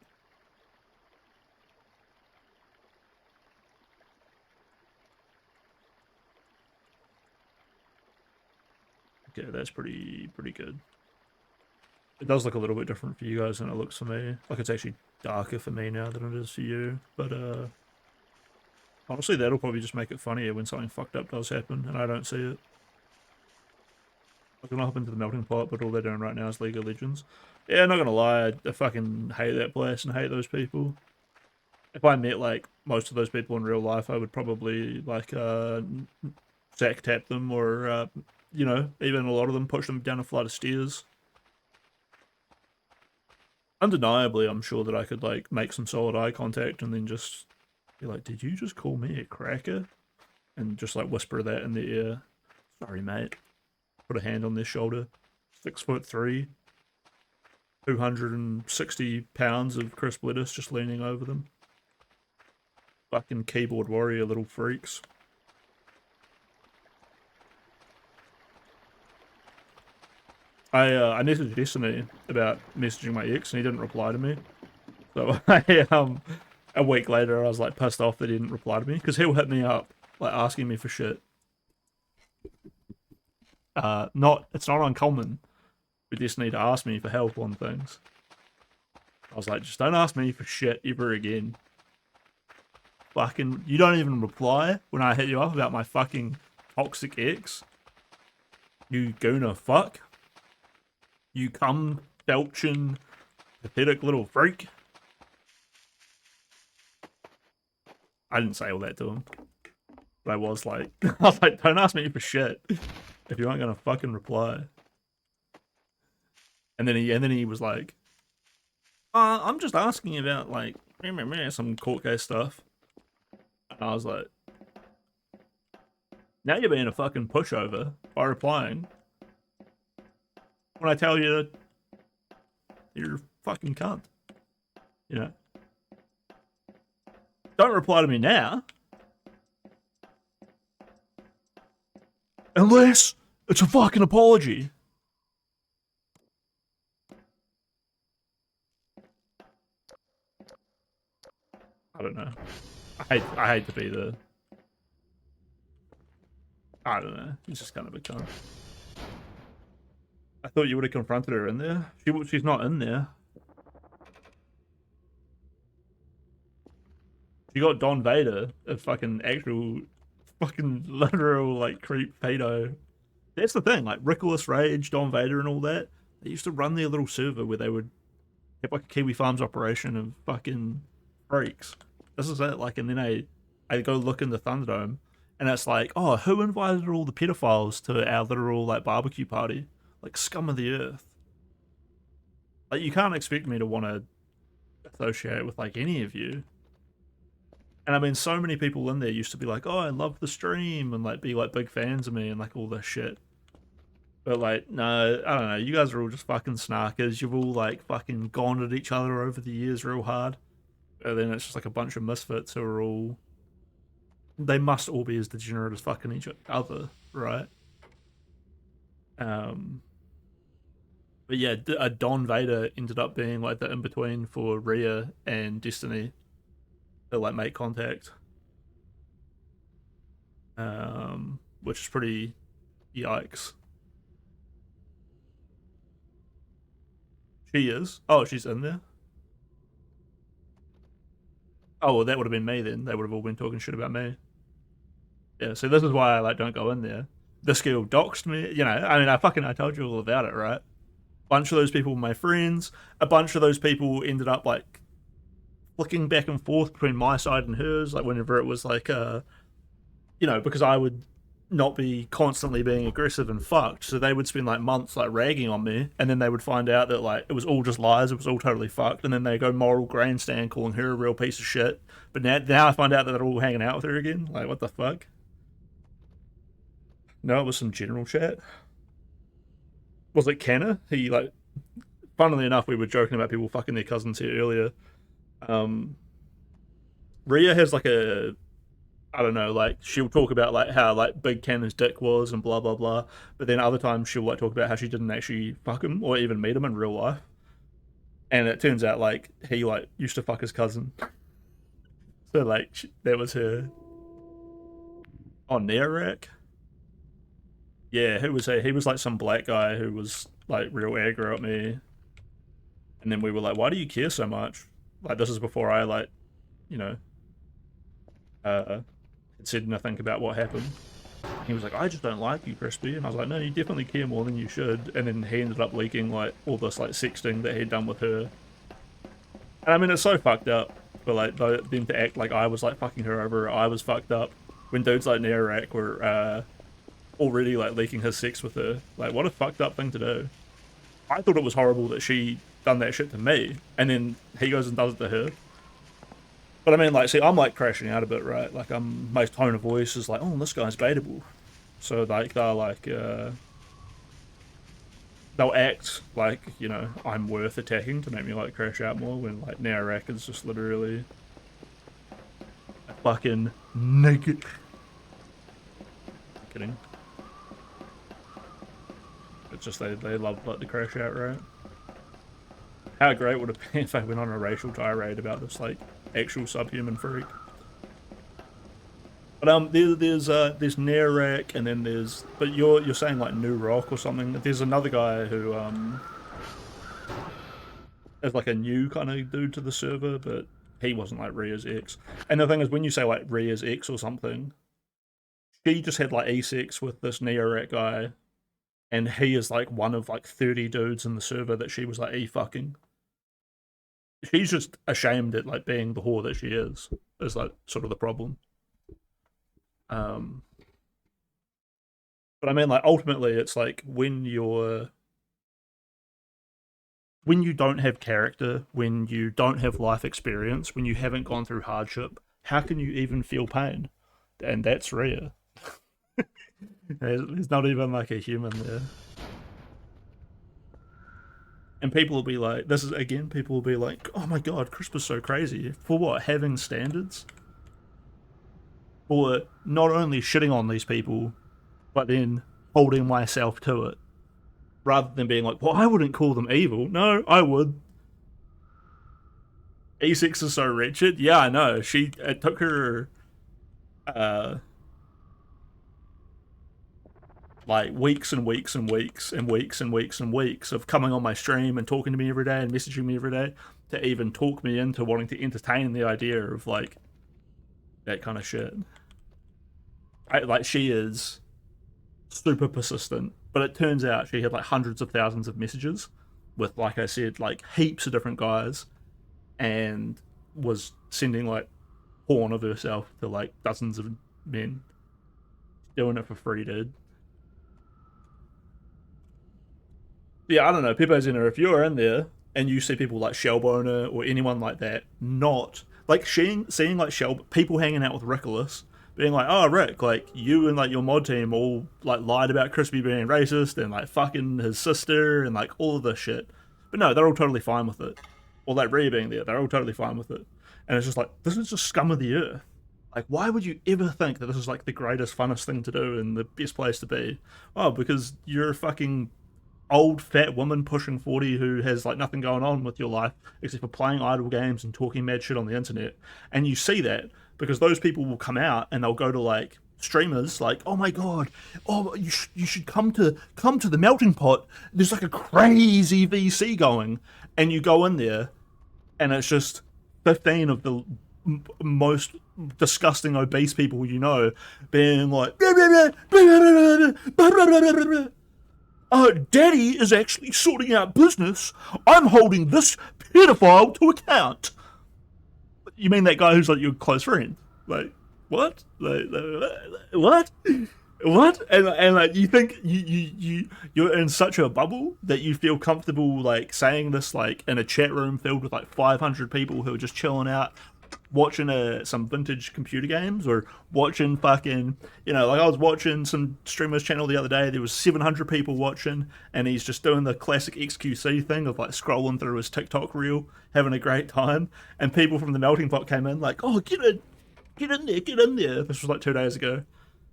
Okay, that's pretty good. It does look a little bit different for you guys than it looks for me. Like it's actually darker for me now than it is for you. But honestly, that'll probably just make it funnier when something fucked up does happen and I don't see it. I'm gonna hop into the melting pot, but all they're doing right now is League of Legends. Yeah, not gonna lie, I fucking hate that place and hate those people. If I met like most of those people in real life, I would probably like sack tap them or you know, even a lot of them push them down a flight of stairs. Undeniably, I'm sure that I could like make some solid eye contact and then just be like, "Did you just call me a cracker?" And just like whisper that in their ear. Sorry, mate. Put a hand on their shoulder. 6'3", 260 pounds of crisp lettuce just leaning over them. Fucking keyboard warrior little freaks. I messaged Destiny about messaging my ex and he didn't reply to me. So a week later I was like pissed off that he didn't reply to me because he'll hit me up like asking me for shit. It's not uncommon for Destiny to ask me for help on things. I was like, just don't ask me for shit ever again. Fucking, you don't even reply when I hit you up about my fucking toxic ex. You gonna fuck. You cum belching pathetic little freak. I didn't say all that to him. But I was like, don't ask me for shit if you aren't gonna fucking reply. And then he was like, I'm just asking about like some court case stuff. And I was like, now you're being a fucking pushover by replying. When I tell you you're a fucking cunt. You know? Don't reply to me now. Unless it's a fucking apology. I don't know. I hate to be the. I don't know. He's just kind of a cunt. I thought you would have confronted her in there. She's not in there. You got Don Vader, a fucking actual, fucking literal like creep pedo. That's the thing, like Rickless Rage, Don Vader, and all that. They used to run their little server where they would have like a Kiwi Farms operation of fucking freaks. This is it. Like, and then I go look in the Thunderdome, and it's like, oh, who invited all the pedophiles to our literal like barbecue party? Like scum of the earth. Like, you can't expect me to want to associate with like any of you. And I mean, so many people in there used to be like, "Oh, I love the stream," and like be like big fans of me and like all this shit. But like, no, I don't know. You guys are all just fucking snarkers. You've all like fucking gone at each other over the years real hard. And then it's just like a bunch of misfits who are all. They must all be as degenerate as fucking each other, right? But yeah, Don Vader ended up being like the in between for Rhea and Destiny. to like make contact, which is pretty yikes. She is. Oh, she's in there. Oh, well, that would have been me then. They would have all been talking shit about me. Yeah, so this is why I like don't go in there. This girl doxed me. You know, I mean, I told you all about it, right? Bunch of those people were my friends. A bunch of those people ended up like flicking back and forth between my side and hers. Like whenever it was like, you know, because I would not be constantly being aggressive and fucked. So they would spend like months like ragging on me, and then they would find out that like it was all just lies. It was all totally fucked, and then they go moral grandstand calling her a real piece of shit. But now I find out that they're all hanging out with her again. Like what the fuck? No, it was some general chat. Was it Kenna? He like, funnily enough, we were joking about people fucking their cousins here earlier. Um, Rhea has like a, I don't know, like she'll talk about like how like big Kenna's dick was and blah blah blah, but then other times she'll like talk about how she didn't actually fuck him or even meet him in real life, and it turns out like he like used to fuck his cousin, so like that was her. On Neorak, yeah, who was he? He was like some black guy who was like real aggro at me, and then we were like, "Why do you care so much?" Like this is before I like, you know, had said nothing about what happened. He was like, "I just don't like you, Crispy," and I was like, "No, you definitely care more than you should." And then he ended up leaking like all this like sexting that he'd done with her. And I mean, it's so fucked up for like them to act like I was like fucking her over. I was fucked up when dudes like Neorak were already like leaking his sex with her. Like, what a fucked up thing to do. I thought it was horrible that she done that shit to me, and then he goes and does it to her. But I mean, like, see, I'm like crashing out a bit, right? Like, my tone of voice is like, oh, this guy's baitable. So like, they'll act like, you know, I'm worth attacking to make me like crash out more. When like Narak is just literally a fucking naked. Kidding. It's just they love like to crash out, right? How great would it be if I went on a racial tirade about this like actual subhuman freak? But there's Nerak, and then there's, but you're saying like New Rock or something. There's another guy who is like a new kind of dude to the server, but he wasn't like Rhea's ex. And the thing is, when you say like Rhea's ex or something, she just had like E6 with this Nerak guy, and he is like one of like 30 dudes in the server that she was like e-fucking. She's just ashamed at like being the whore that she is like sort of the problem. Um, but I mean, like ultimately, it's like when you don't have character, when you don't have life experience, when you haven't gone through hardship, how can you even feel pain? And that's rare. There's not even like a human there. And people will be like, this is again, people will be like, oh my god, CRISPR's so crazy. For what? Having standards? For not only shitting on these people, but then holding myself to it. Rather than being like, well, I wouldn't call them evil. No, I would. E6 is so wretched. Yeah, I know. It took her uh like weeks and weeks and weeks and weeks and weeks and weeks of coming on my stream and talking to me every day and messaging me every day to even talk me into wanting to entertain the idea of like that kind of shit. Like she is super persistent, but it turns out she had like hundreds of thousands of messages with, like I said, like heaps of different guys, and was sending like porn of herself to like dozens of men, doing it for free, dude. Yeah, I don't know, Pippo's in her. If you're in there and you see people like Shellboner or anyone like that, not like seeing like people hanging out with Rickolas, being like, oh Rick, like you and like your mod team all like lied about Crispy being racist and like fucking his sister and like all of this shit. But no, they're all totally fine with it. Or like Rhea being there, they're all totally fine with it. And it's just like, this is just scum of the earth. Like, why would you ever think that this is like the greatest, funnest thing to do and the best place to be? Oh, because you're fucking old fat woman pushing 40 who has like nothing going on with your life except for playing idle games and talking mad shit on the internet. And you see that because those people will come out and they'll go to like streamers like, oh my god, oh you should come to the melting pot, there's like a crazy VC going. And you go in there and it's just 15 of the most disgusting obese people you know being like daddy is actually sorting out business, I'm holding this pedophile to account. You mean that guy who's like your close friend? Like what? What? What? And like you think you're in such a bubble that you feel comfortable like saying this like in a chat room filled with like 500 people who are just chilling out watching some vintage computer games or watching fucking, you know, like I was watching some streamer's channel the other day, there was 700 people watching and he's just doing the classic XQC thing of like scrolling through his TikTok reel having a great time, and people from the melting pot came in like, oh get in there. This was like 2 days ago.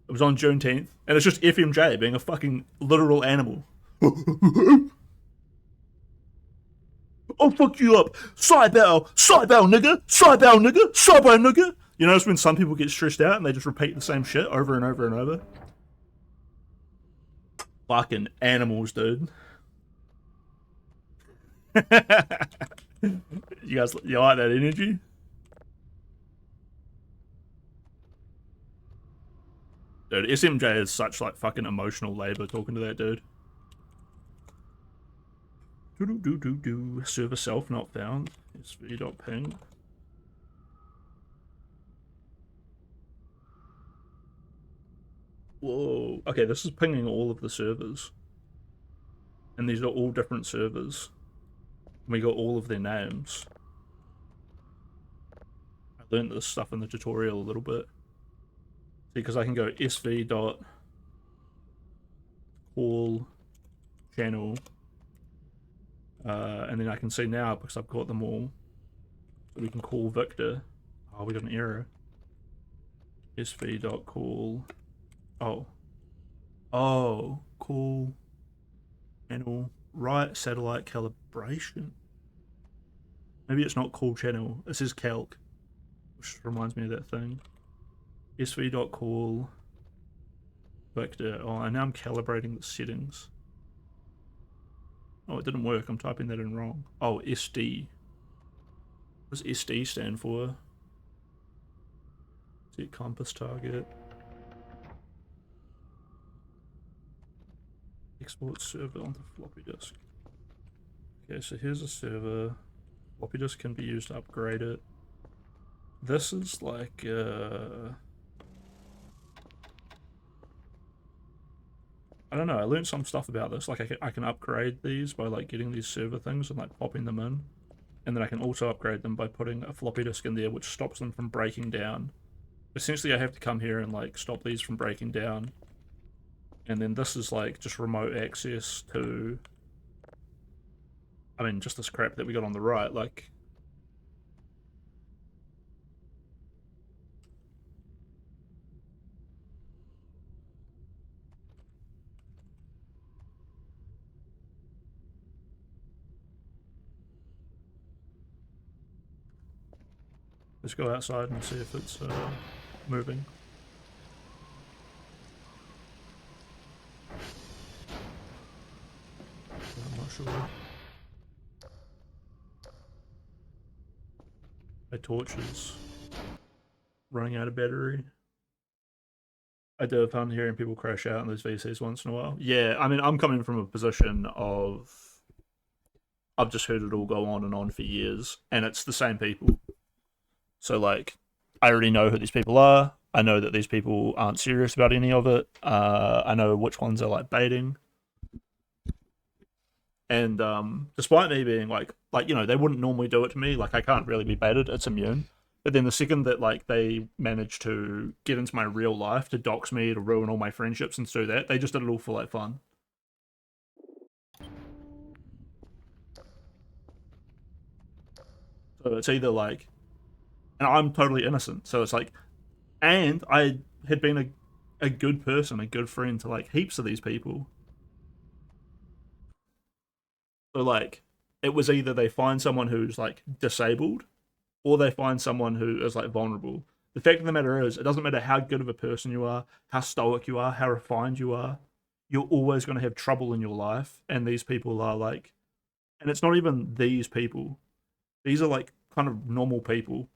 It was on Juneteenth, and it's just FMJ being a fucking literal animal. I'll fuck you up. Side bow, nigga, side bow, nigga, side bow, nigga. You notice when some people get stressed out and they just repeat the same shit over and over and over? Fucking animals, dude. You like that energy? Dude, SMJ is such like fucking emotional labor talking to that dude. Server self not found. SV.ping. Whoa. Okay, this is pinging all of the servers. And these are all different servers. And we got all of their names. I learned this stuff in the tutorial a little bit. Because I can go sv.call channel, and then I can see now because I've got them all. So we can call Victor. Oh, we got an error. sv.call. Oh, call channel. Right, satellite calibration. Maybe it's not call channel. It says calc, which reminds me of that thing. sv.call Victor. Oh, and now I'm calibrating the settings. Oh, it didn't work. I'm typing that in wrong. Oh, SD. What does SD stand for? Set compass target. Export server onto floppy disk. Okay, so here's a server. Floppy disk can be used to upgrade it. This is like I don't know, I learned some stuff about this. Like I can upgrade these by like getting these server things and like popping them in. And then I can also upgrade them by putting a floppy disk in there which stops them from breaking down. Essentially I have to come here and like stop these from breaking down. And then this is like just remote access to, I mean, just this crap that we got on the right, like let's go outside and see if it's moving. I'm not sure. My torch is running out of battery. I do have fun hearing people crash out in those VCs once in a while. Yeah, I mean, I'm coming from a position of I've just heard it all go on and on for years, and it's the same people. So, like, I already know who these people are. I know that these people aren't serious about any of it. I know which ones are, like, baiting. And despite me being, like, you know, they wouldn't normally do it to me. Like, I can't really be baited. It's immune. But then the second that, like, they manage to get into my real life, to dox me, to ruin all my friendships and to do that, they just did it all for, like, fun. So it's either, like, and I'm totally innocent. So it's like, and I had been a good person, a good friend to like heaps of these people. So like, it was either they find someone who's like disabled, or they find someone who is like vulnerable. The fact of the matter is, it doesn't matter how good of a person you are, how stoic you are, how refined you are, you're always going to have trouble in your life. And these people are like, and it's not even these people. These are like kind of normal people.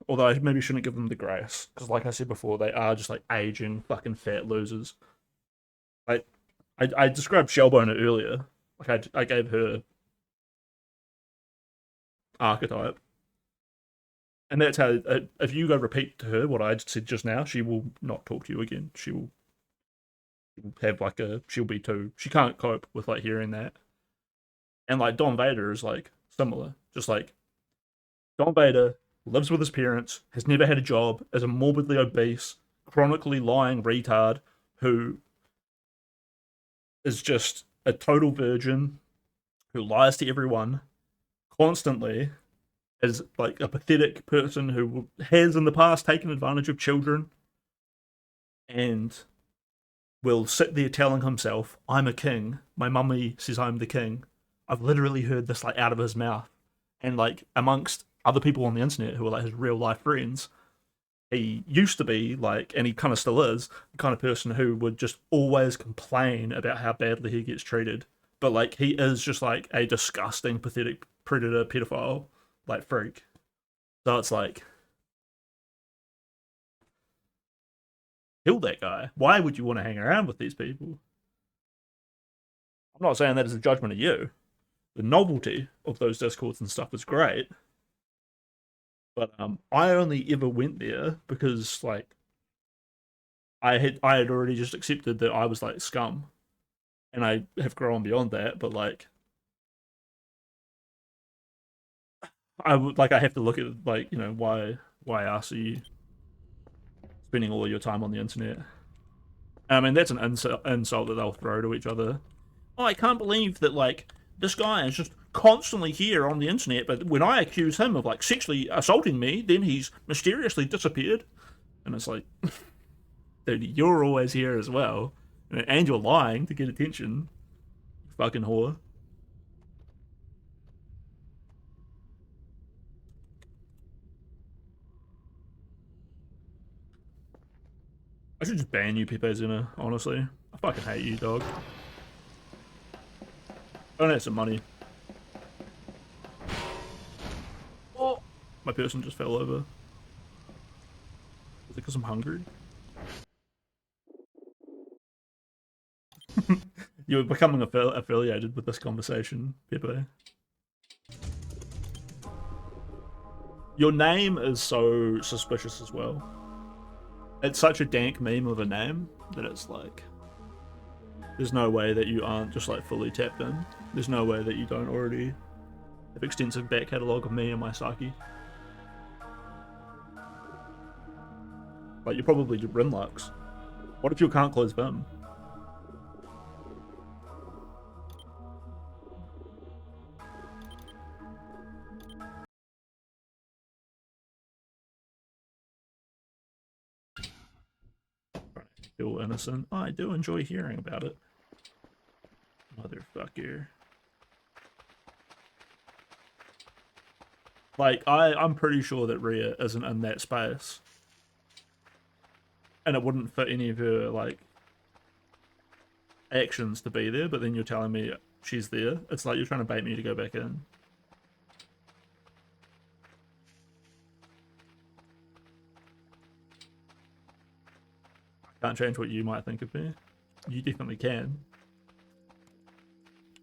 Although I maybe shouldn't give them the grace, because like I said before, they are just like aging fucking fat losers. Like I described Shellboner earlier. Like I gave her archetype, and that's how. If you go repeat to her what I said just now, she will not talk to you again. She will have like a. She'll be too. She can't cope with like hearing that. And like Don Vader is like similar. Just like Don Vader lives with his parents, has never had a job, is a morbidly obese, chronically lying retard who is just a total virgin who lies to everyone constantly, is like a pathetic person who has in the past taken advantage of children and will sit there telling himself, I'm a king. My mummy says I'm the king. I've literally heard this like out of his mouth. And like amongst other people on the internet who are like his real life friends, he used to be like, and he kind of still is, the kind of person who would just always complain about how badly he gets treated. But like he is just like a disgusting, pathetic predator, pedophile, like freak. So it's like, kill that guy. Why would you want to hang around with these people? I'm not saying that as a judgment of you. The novelty of those discords and stuff is great, but I only ever went there because like I had already just accepted that I was like scum, and I have grown beyond that. But like I would like I have to look at like why else are you spending all of your time on the internet? I mean that's an insult that they'll throw to each other. Oh, I can't believe that like this guy is just constantly here on the internet, but when I accuse him of like sexually assaulting me, then he's mysteriously disappeared. And it's like, dude, you're always here as well, and you're lying to get attention, you fucking whore. I should just ban you, Pepe Zimmer. Honestly, I fucking hate you, dog. I don't have some money. Oh, my person just fell over. Is it because I'm hungry? You're becoming affiliated with this conversation, Pepe. Your name is so suspicious as well. It's such a dank meme of a name that it's like, there's no way that you aren't just like fully tapped in. There's no way that you don't already have extensive back catalogue of me and my Saki. Like you're probably Rinlux. What if you can't close Vim? Feel innocent. Oh, I do enjoy hearing about it. Motherfucker. Like I'm pretty sure that Rhea isn't in that space. And it wouldn't fit any of her like actions to be there, but then you're telling me she's there. It's like you're trying to bait me to go back in. I can't change what you might think of me. You definitely can.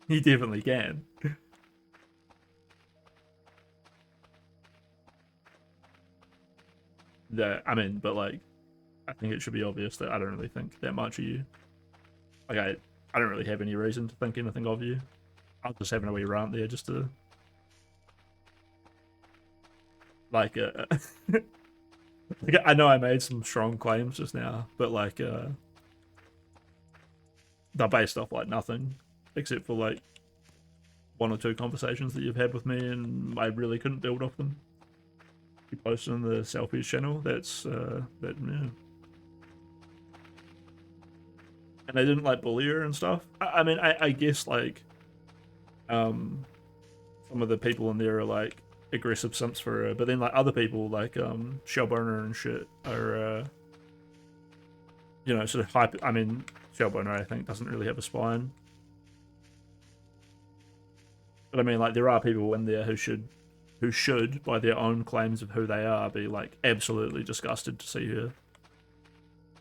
You definitely can. Yeah, I mean, but like, I think it should be obvious that I don't really think that much of you. Like, I don't really have any reason to think anything of you. I'm just having a wee rant there just to, like, like, I know I made some strong claims just now, but like, they're based off like nothing, except for like one or two conversations that you've had with me, and I really couldn't build off them. You posted on the selfies channel. That's that yeah. And they didn't like bully her and stuff. I mean, I guess like some of the people in there are like aggressive simps for her, but then like other people like Shellboner and shit are sort of hype. I mean, Shellboner I think doesn't really have a spine, but I mean like there are people in there who should by their own claims of who they are be like absolutely disgusted to see her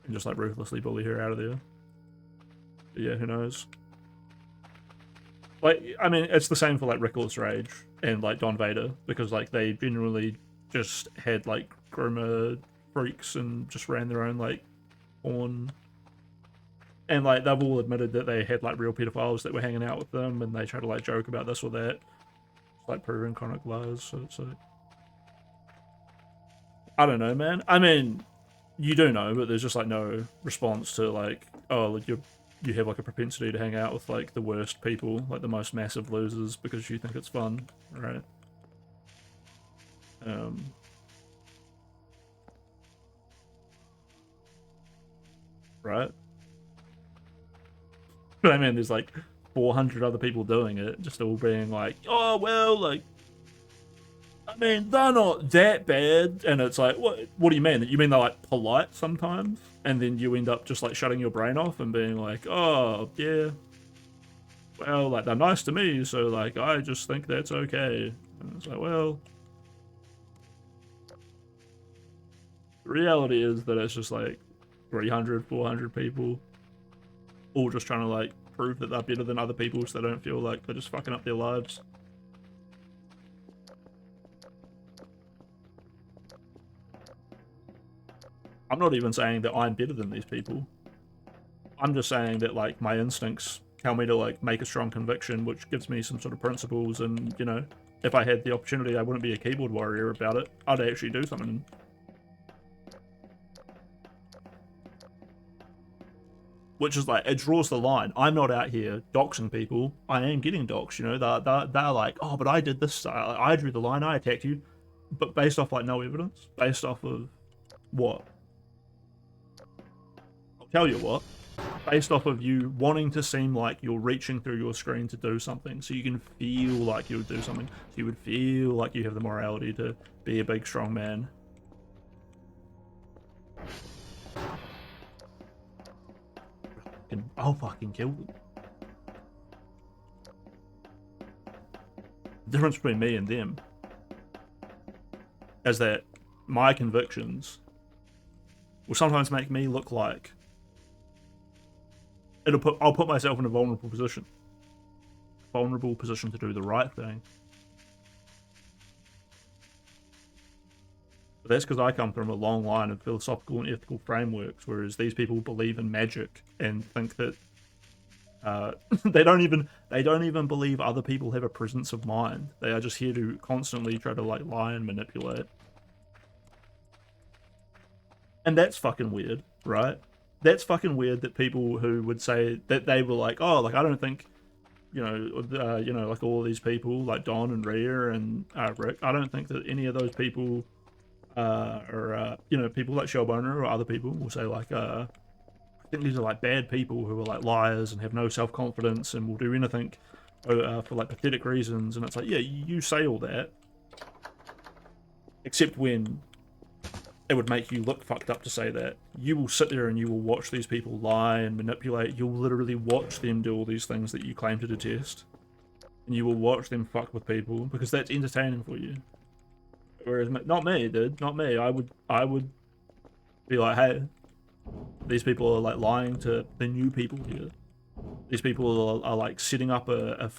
and just like ruthlessly bully her out of there. But yeah, who knows? Like, I mean, it's the same for like Reckless Rage and like Don Vader because like they generally just had like groomer freaks and just ran their own like porn, and like they've all admitted that they had like real pedophiles that were hanging out with them, and they try to like joke about this or that, it's like proven chronic lies. So it's like, I don't know, man. I mean, you do know, but there's just like no response to like, oh, like you have like a propensity to hang out with like the worst people, like the most massive losers, because you think it's fun, right? Um, right. But I mean, there's like 400 other people doing it, just all being like, oh well, like I mean, they're not that bad, and it's like, what? What do you mean? You mean they're like polite sometimes, and then you end up just like shutting your brain off and being like, oh yeah, well, like they're nice to me, so like I just think that's okay. And it's like, well, the reality is that it's just like 300, 400 people, all just trying to like prove that they're better than other people, so they don't feel like they're just fucking up their lives. I'm not even saying that I'm better than these people. I'm just saying that like my instincts tell me to like make a strong conviction, which gives me some sort of principles. And if I had the opportunity, I wouldn't be a keyboard warrior about it. I'd actually do something. Which is like, it draws the line. I'm not out here doxing people. I am getting doxed. They're like, oh, but I did this. I drew the line. I attacked you, but based off like no evidence. Based off of what? I'll tell you what. Based off of you wanting to seem like you're reaching through your screen to do something, so you can feel like you would do something, so you would feel like you have the morality to be a big strong man. I'll fucking kill them. The difference between me and them is that my convictions will sometimes make me look like I'll put myself in a vulnerable position to do the right thing. But that's because I come from a long line of philosophical and ethical frameworks, whereas these people believe in magic and think that they don't even believe other people have a presence of mind. They are just here to constantly try to like lie and manipulate. And that's fucking weird, right? That's fucking weird that people who would say that they were like, oh, like I don't think, like all of these people like Don and Rhea and Rick, I don't think that any of those people or people like Shellboner or other people will say like, I think these are like bad people who are like liars and have no self-confidence and will do anything for like pathetic reasons. And it's like, yeah, you say all that, except when it would make you look fucked up to say that. You will sit there and you will watch these people lie and manipulate. You'll literally watch them do all these things that you claim to detest. And you will watch them fuck with people because that's entertaining for you. Whereas, not me, dude. Not me. I would be like, hey, these people are like lying to the new people here. These people are like setting up a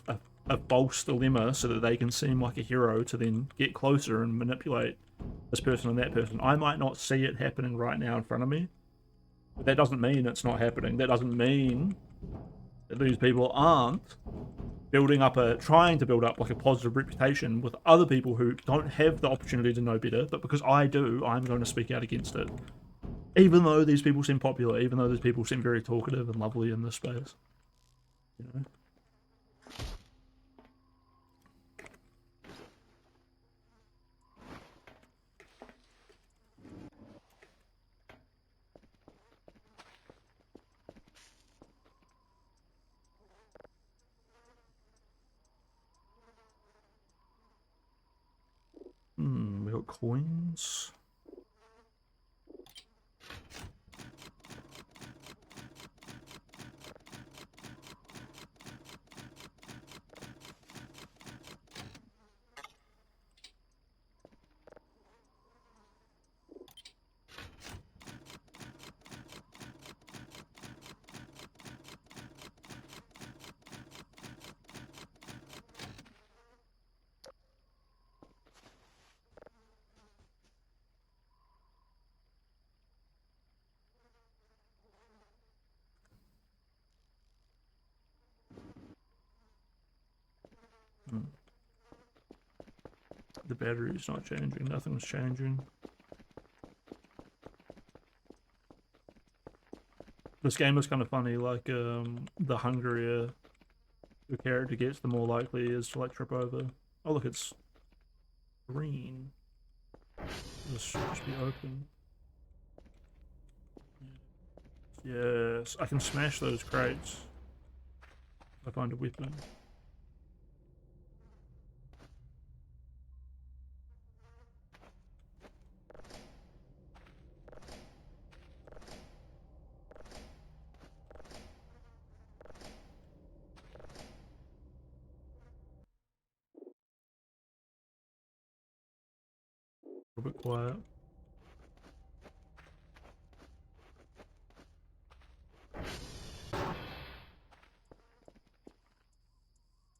false dilemma so that they can seem like a hero to then get closer and manipulate this person and that person. I might not see it happening right now in front of me, but that doesn't mean it's not happening. That doesn't mean that these people aren't trying to build up like a positive reputation with other people who don't have the opportunity to know better, but because I do, I'm going to speak out against it. Even though these people seem popular, even though these people seem very talkative and lovely in this space. You know? coins. The battery's not changing, nothing's changing. This game is kind of funny, like, the hungrier the character gets, the more likely he is to, like, trip over. Oh look, it's green. This should just be open. Yes, I can smash those crates if I find a weapon. A bit quiet.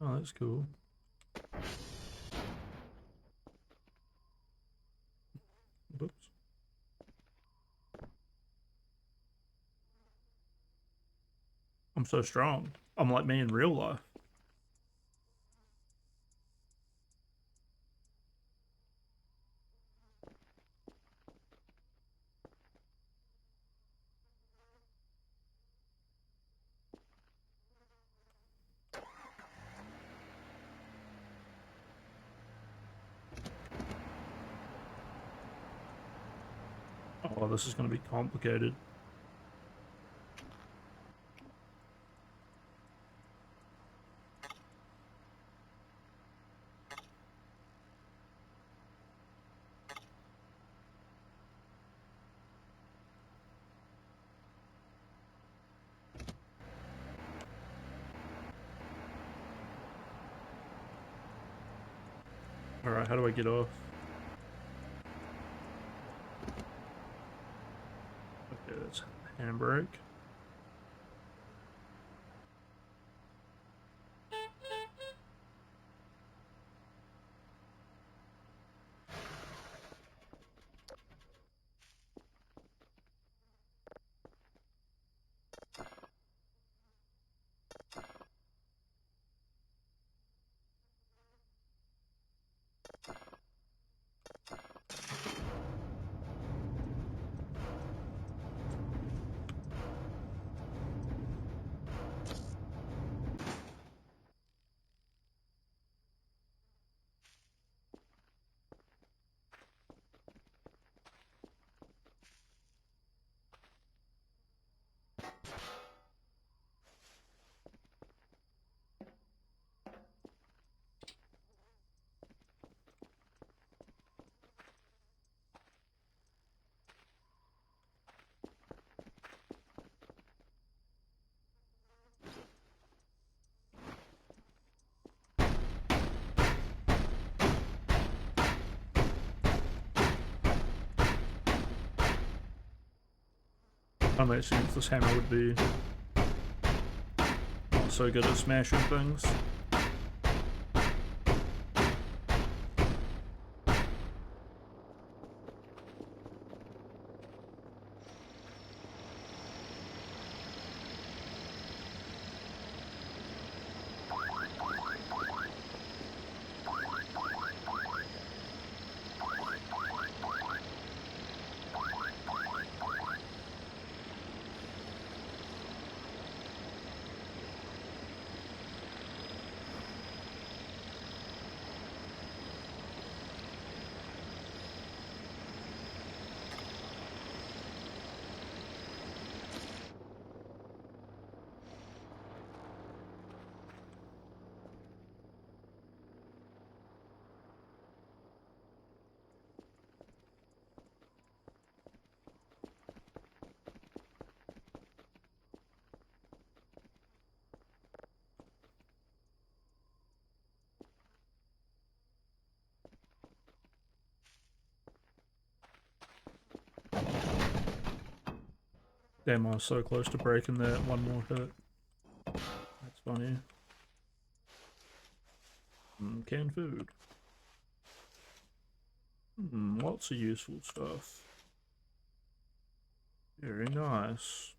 Oh, that's cool. Whoops. I'm so strong. I'm like me in real life. Oh, this is going to be complicated. Alright, how do I get off? Okay, that's handbrake. That makes sense. This hammer would be not so good at smashing things. Damn, I was so close to breaking that one more hit. That's funny. Canned food. Lots of useful stuff. Very nice.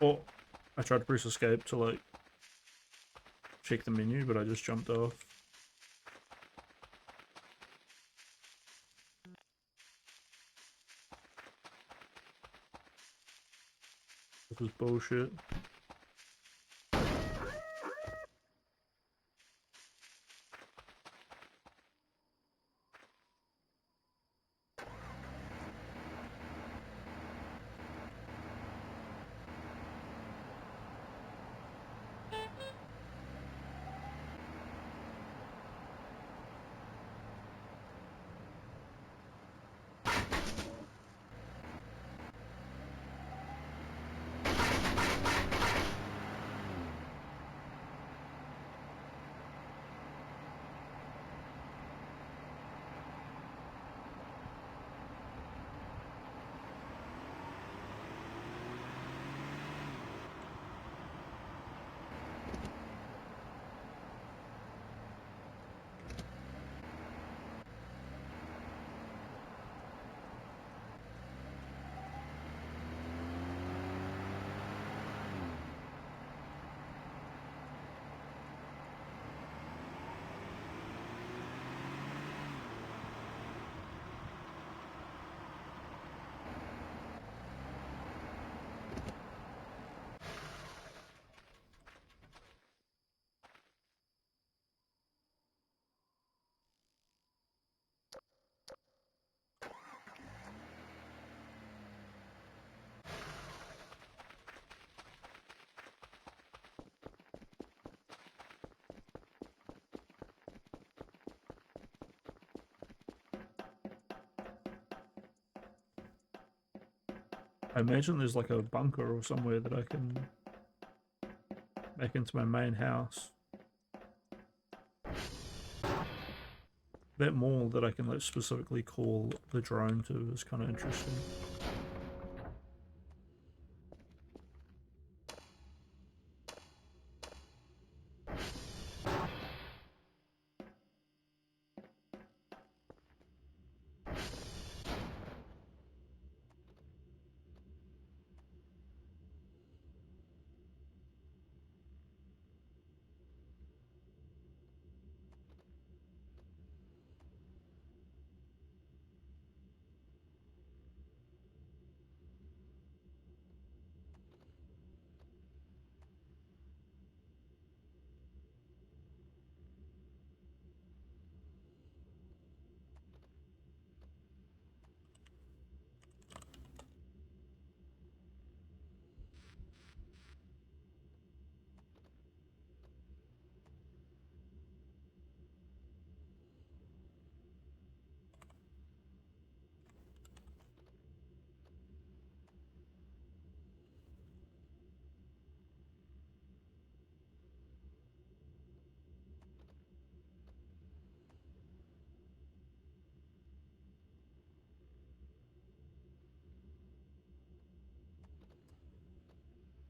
Oh, I tried to press escape to like check the menu, but I just jumped off. This was bullshit. I imagine there's like a bunker or somewhere that I can make into my main house. That mall that I can like specifically call the drone to is kind of interesting.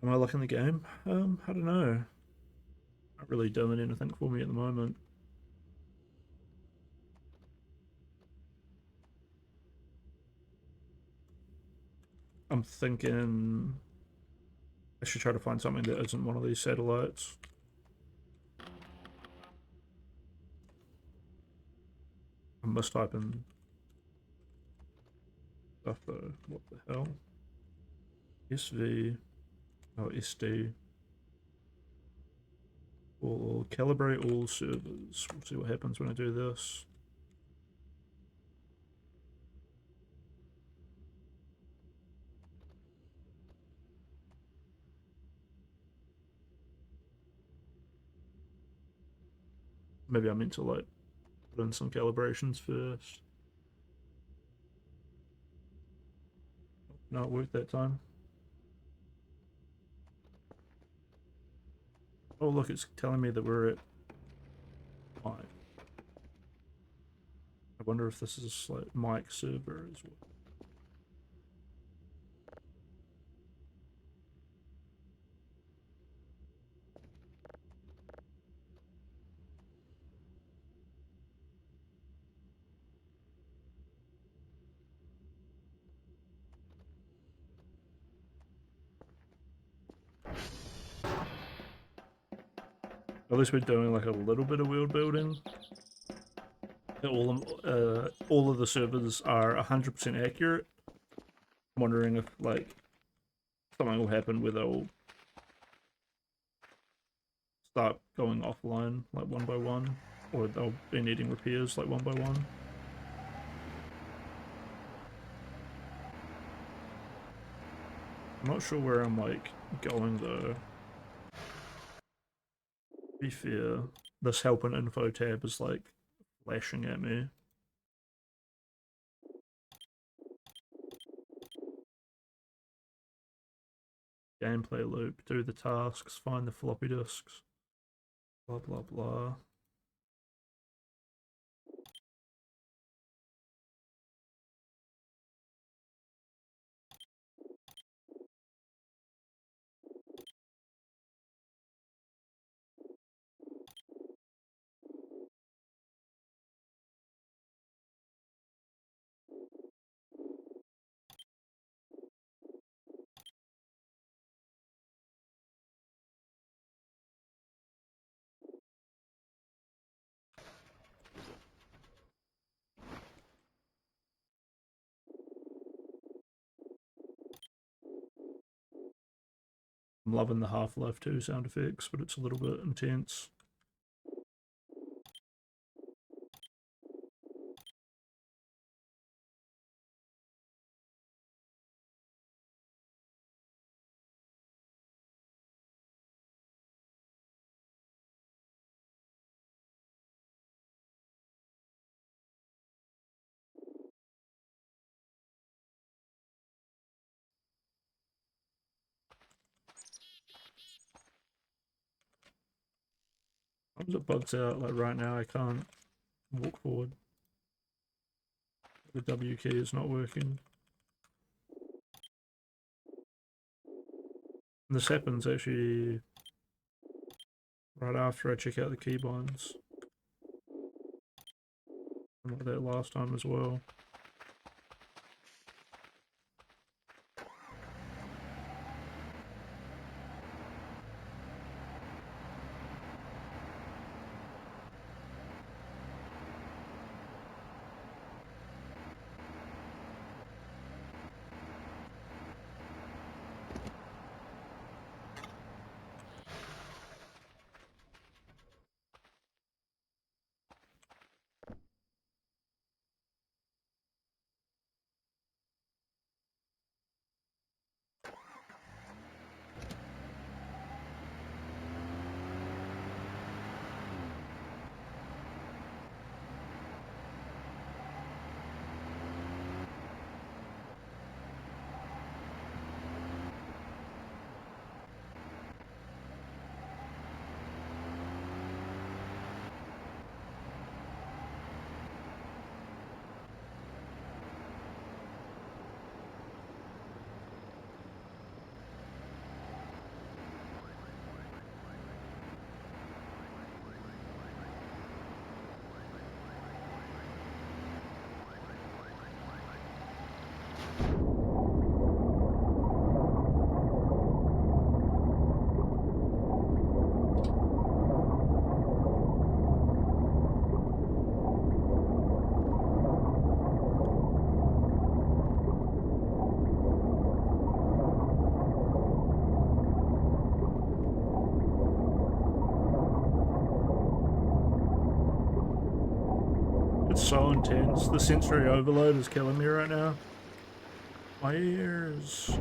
Am I liking the game? I don't know. Not really doing anything for me at the moment. I'm thinking I should try to find something that isn't one of these satellites. mistyping stuff though. What the hell? SV, oh SD. We'll calibrate all servers. We'll see what happens when I do this. Maybe I meant to like put in some calibrations first. No, it worked that time. Oh look, it's telling me that we're at 5. I wonder if this is like mic server as well. At least we're doing like a little bit of world building. All of the servers are 100% accurate. I'm wondering if like something will happen where they'll start going offline like one by one, or they'll be needing repairs like one by one. I'm not sure where I'm like going though. To be fair, this help and info tab is like flashing at me. Gameplay loop, do the tasks, find the floppy disks, blah blah blah. I'm loving the Half-Life 2 sound effects, but it's a little bit intense. Sometimes it bugs out, like right now I can't walk forward. The W key is not working. And this happens actually right after I check out the keybinds. Like that last time as well. It's so intense. The sensory overload is killing me right now. My ears.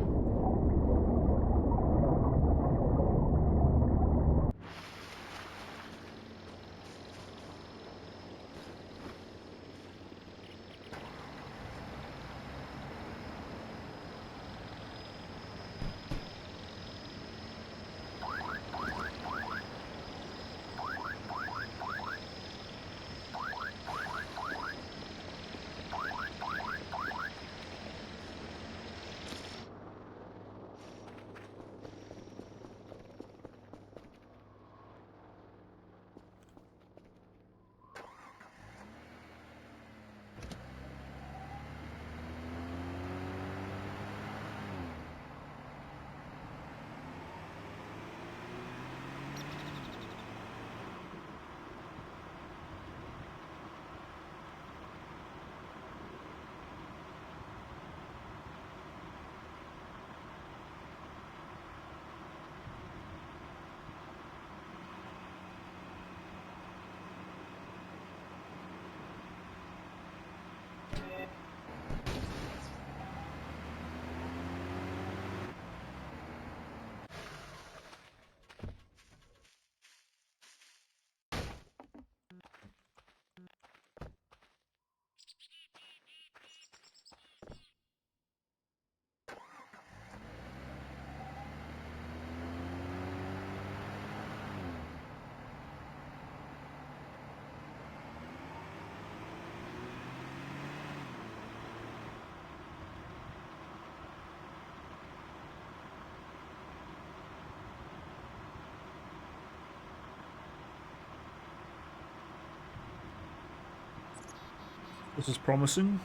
This is promising.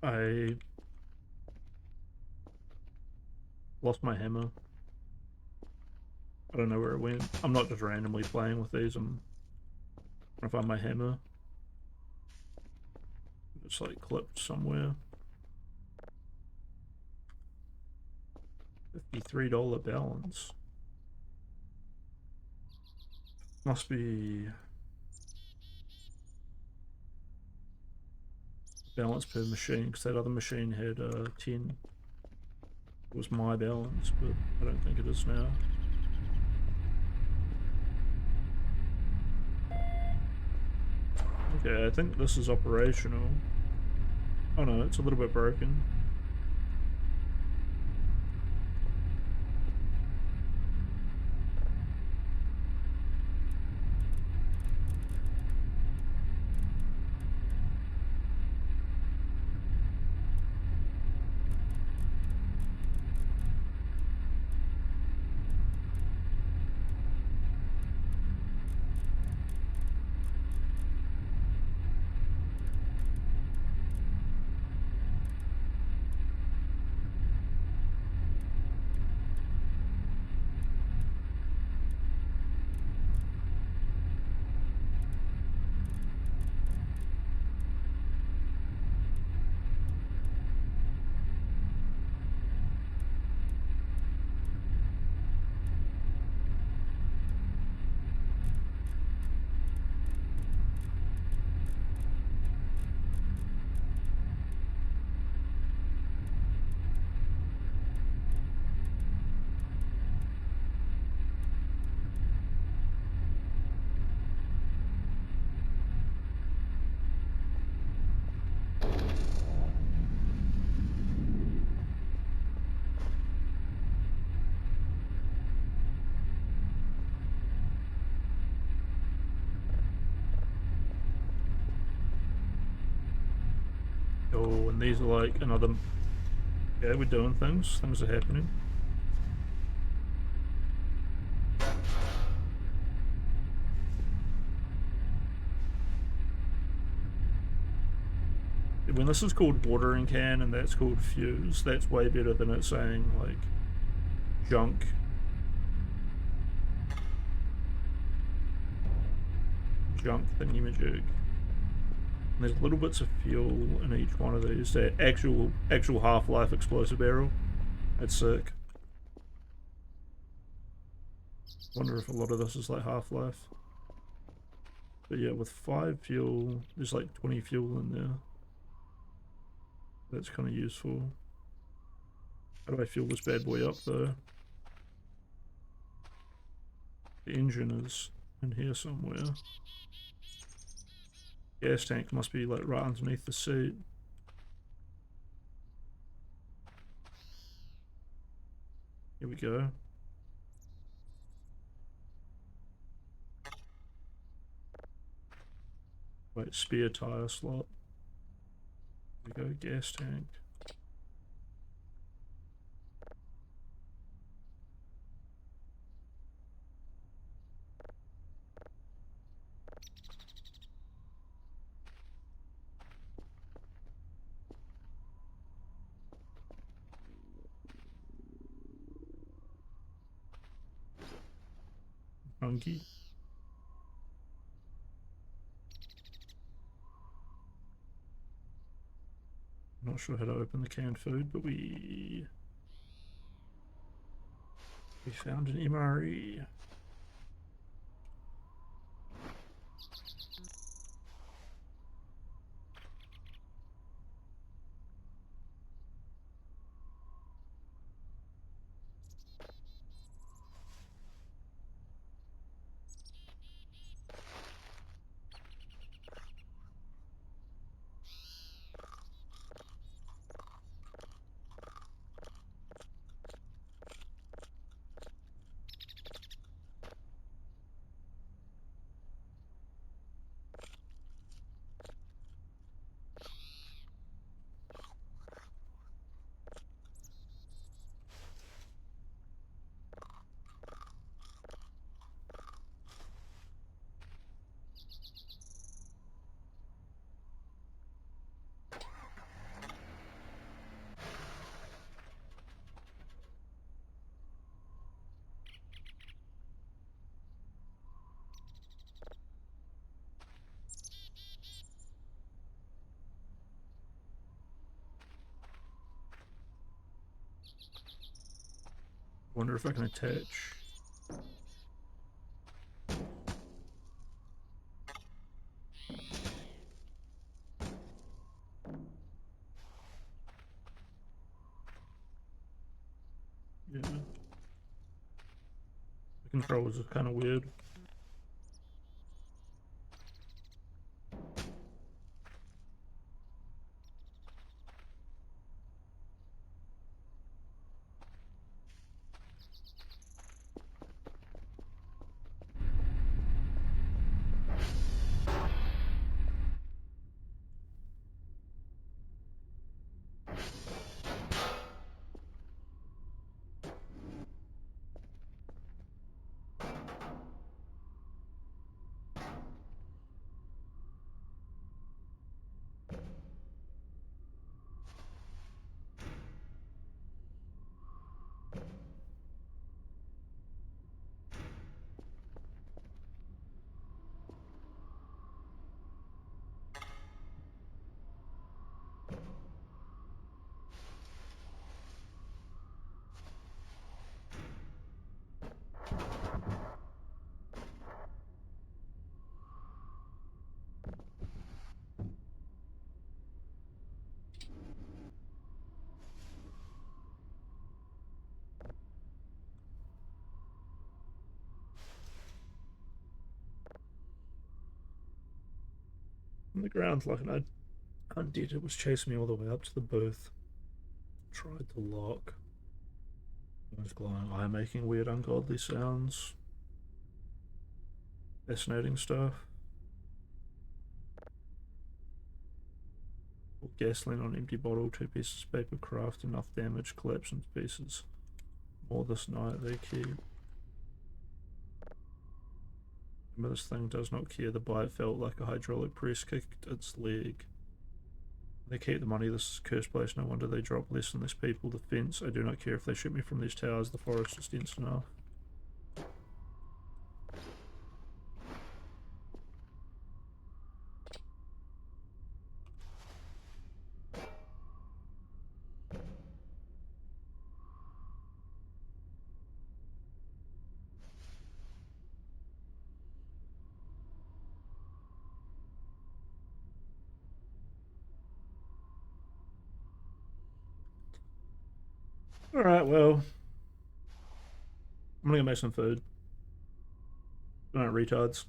I lost my hammer. I don't know where it went. I'm not just randomly playing with these. I'm trying to find my hammer. It's like clipped somewhere. $53 balance. Must be balance per machine, because that other machine had 10. It was my balance, but I don't think it is now. Okay, I think this is operational. Oh no, it's a little bit broken. Oh, and these are like another... Yeah, we're doing things. Things are happening. When this is called watering can and that's called fuse, that's way better than it saying like junk. Junk thingy-majig. And there's little bits of fuel in each one of these. That actual half-life explosive barrel. That's sick. Wonder if a lot of this is like half-life. But yeah, with 5 fuel, there's like 20 fuel in there. That's kind of useful. How do I fuel this bad boy up though? The engine is in here somewhere. Gas tank must be like right underneath the seat. Here we go. Wait, spare tire slot. Here we go, gas tank. Hungry. Not sure how to open the canned food, but we found an MRE. Wonder if I can attach. Yeah. The controls are kind of weird. On the ground like an undead. It was chasing me all the way up to the booth. Tried the lock. It was glowing eye making weird ungodly sounds. Fascinating stuff. Gasoline on empty bottle, 2 pieces of paper craft, enough damage, collapse into pieces. More this night they keep. Remember, this thing does not care. The bite felt like a hydraulic press kicked its leg. They keep the money. This is a cursed place. No wonder they drop less and less people. The fence. I do not care if they shoot me from these towers. The forest is dense enough. Alright, well, I'm gonna go make some food. Alright, retards.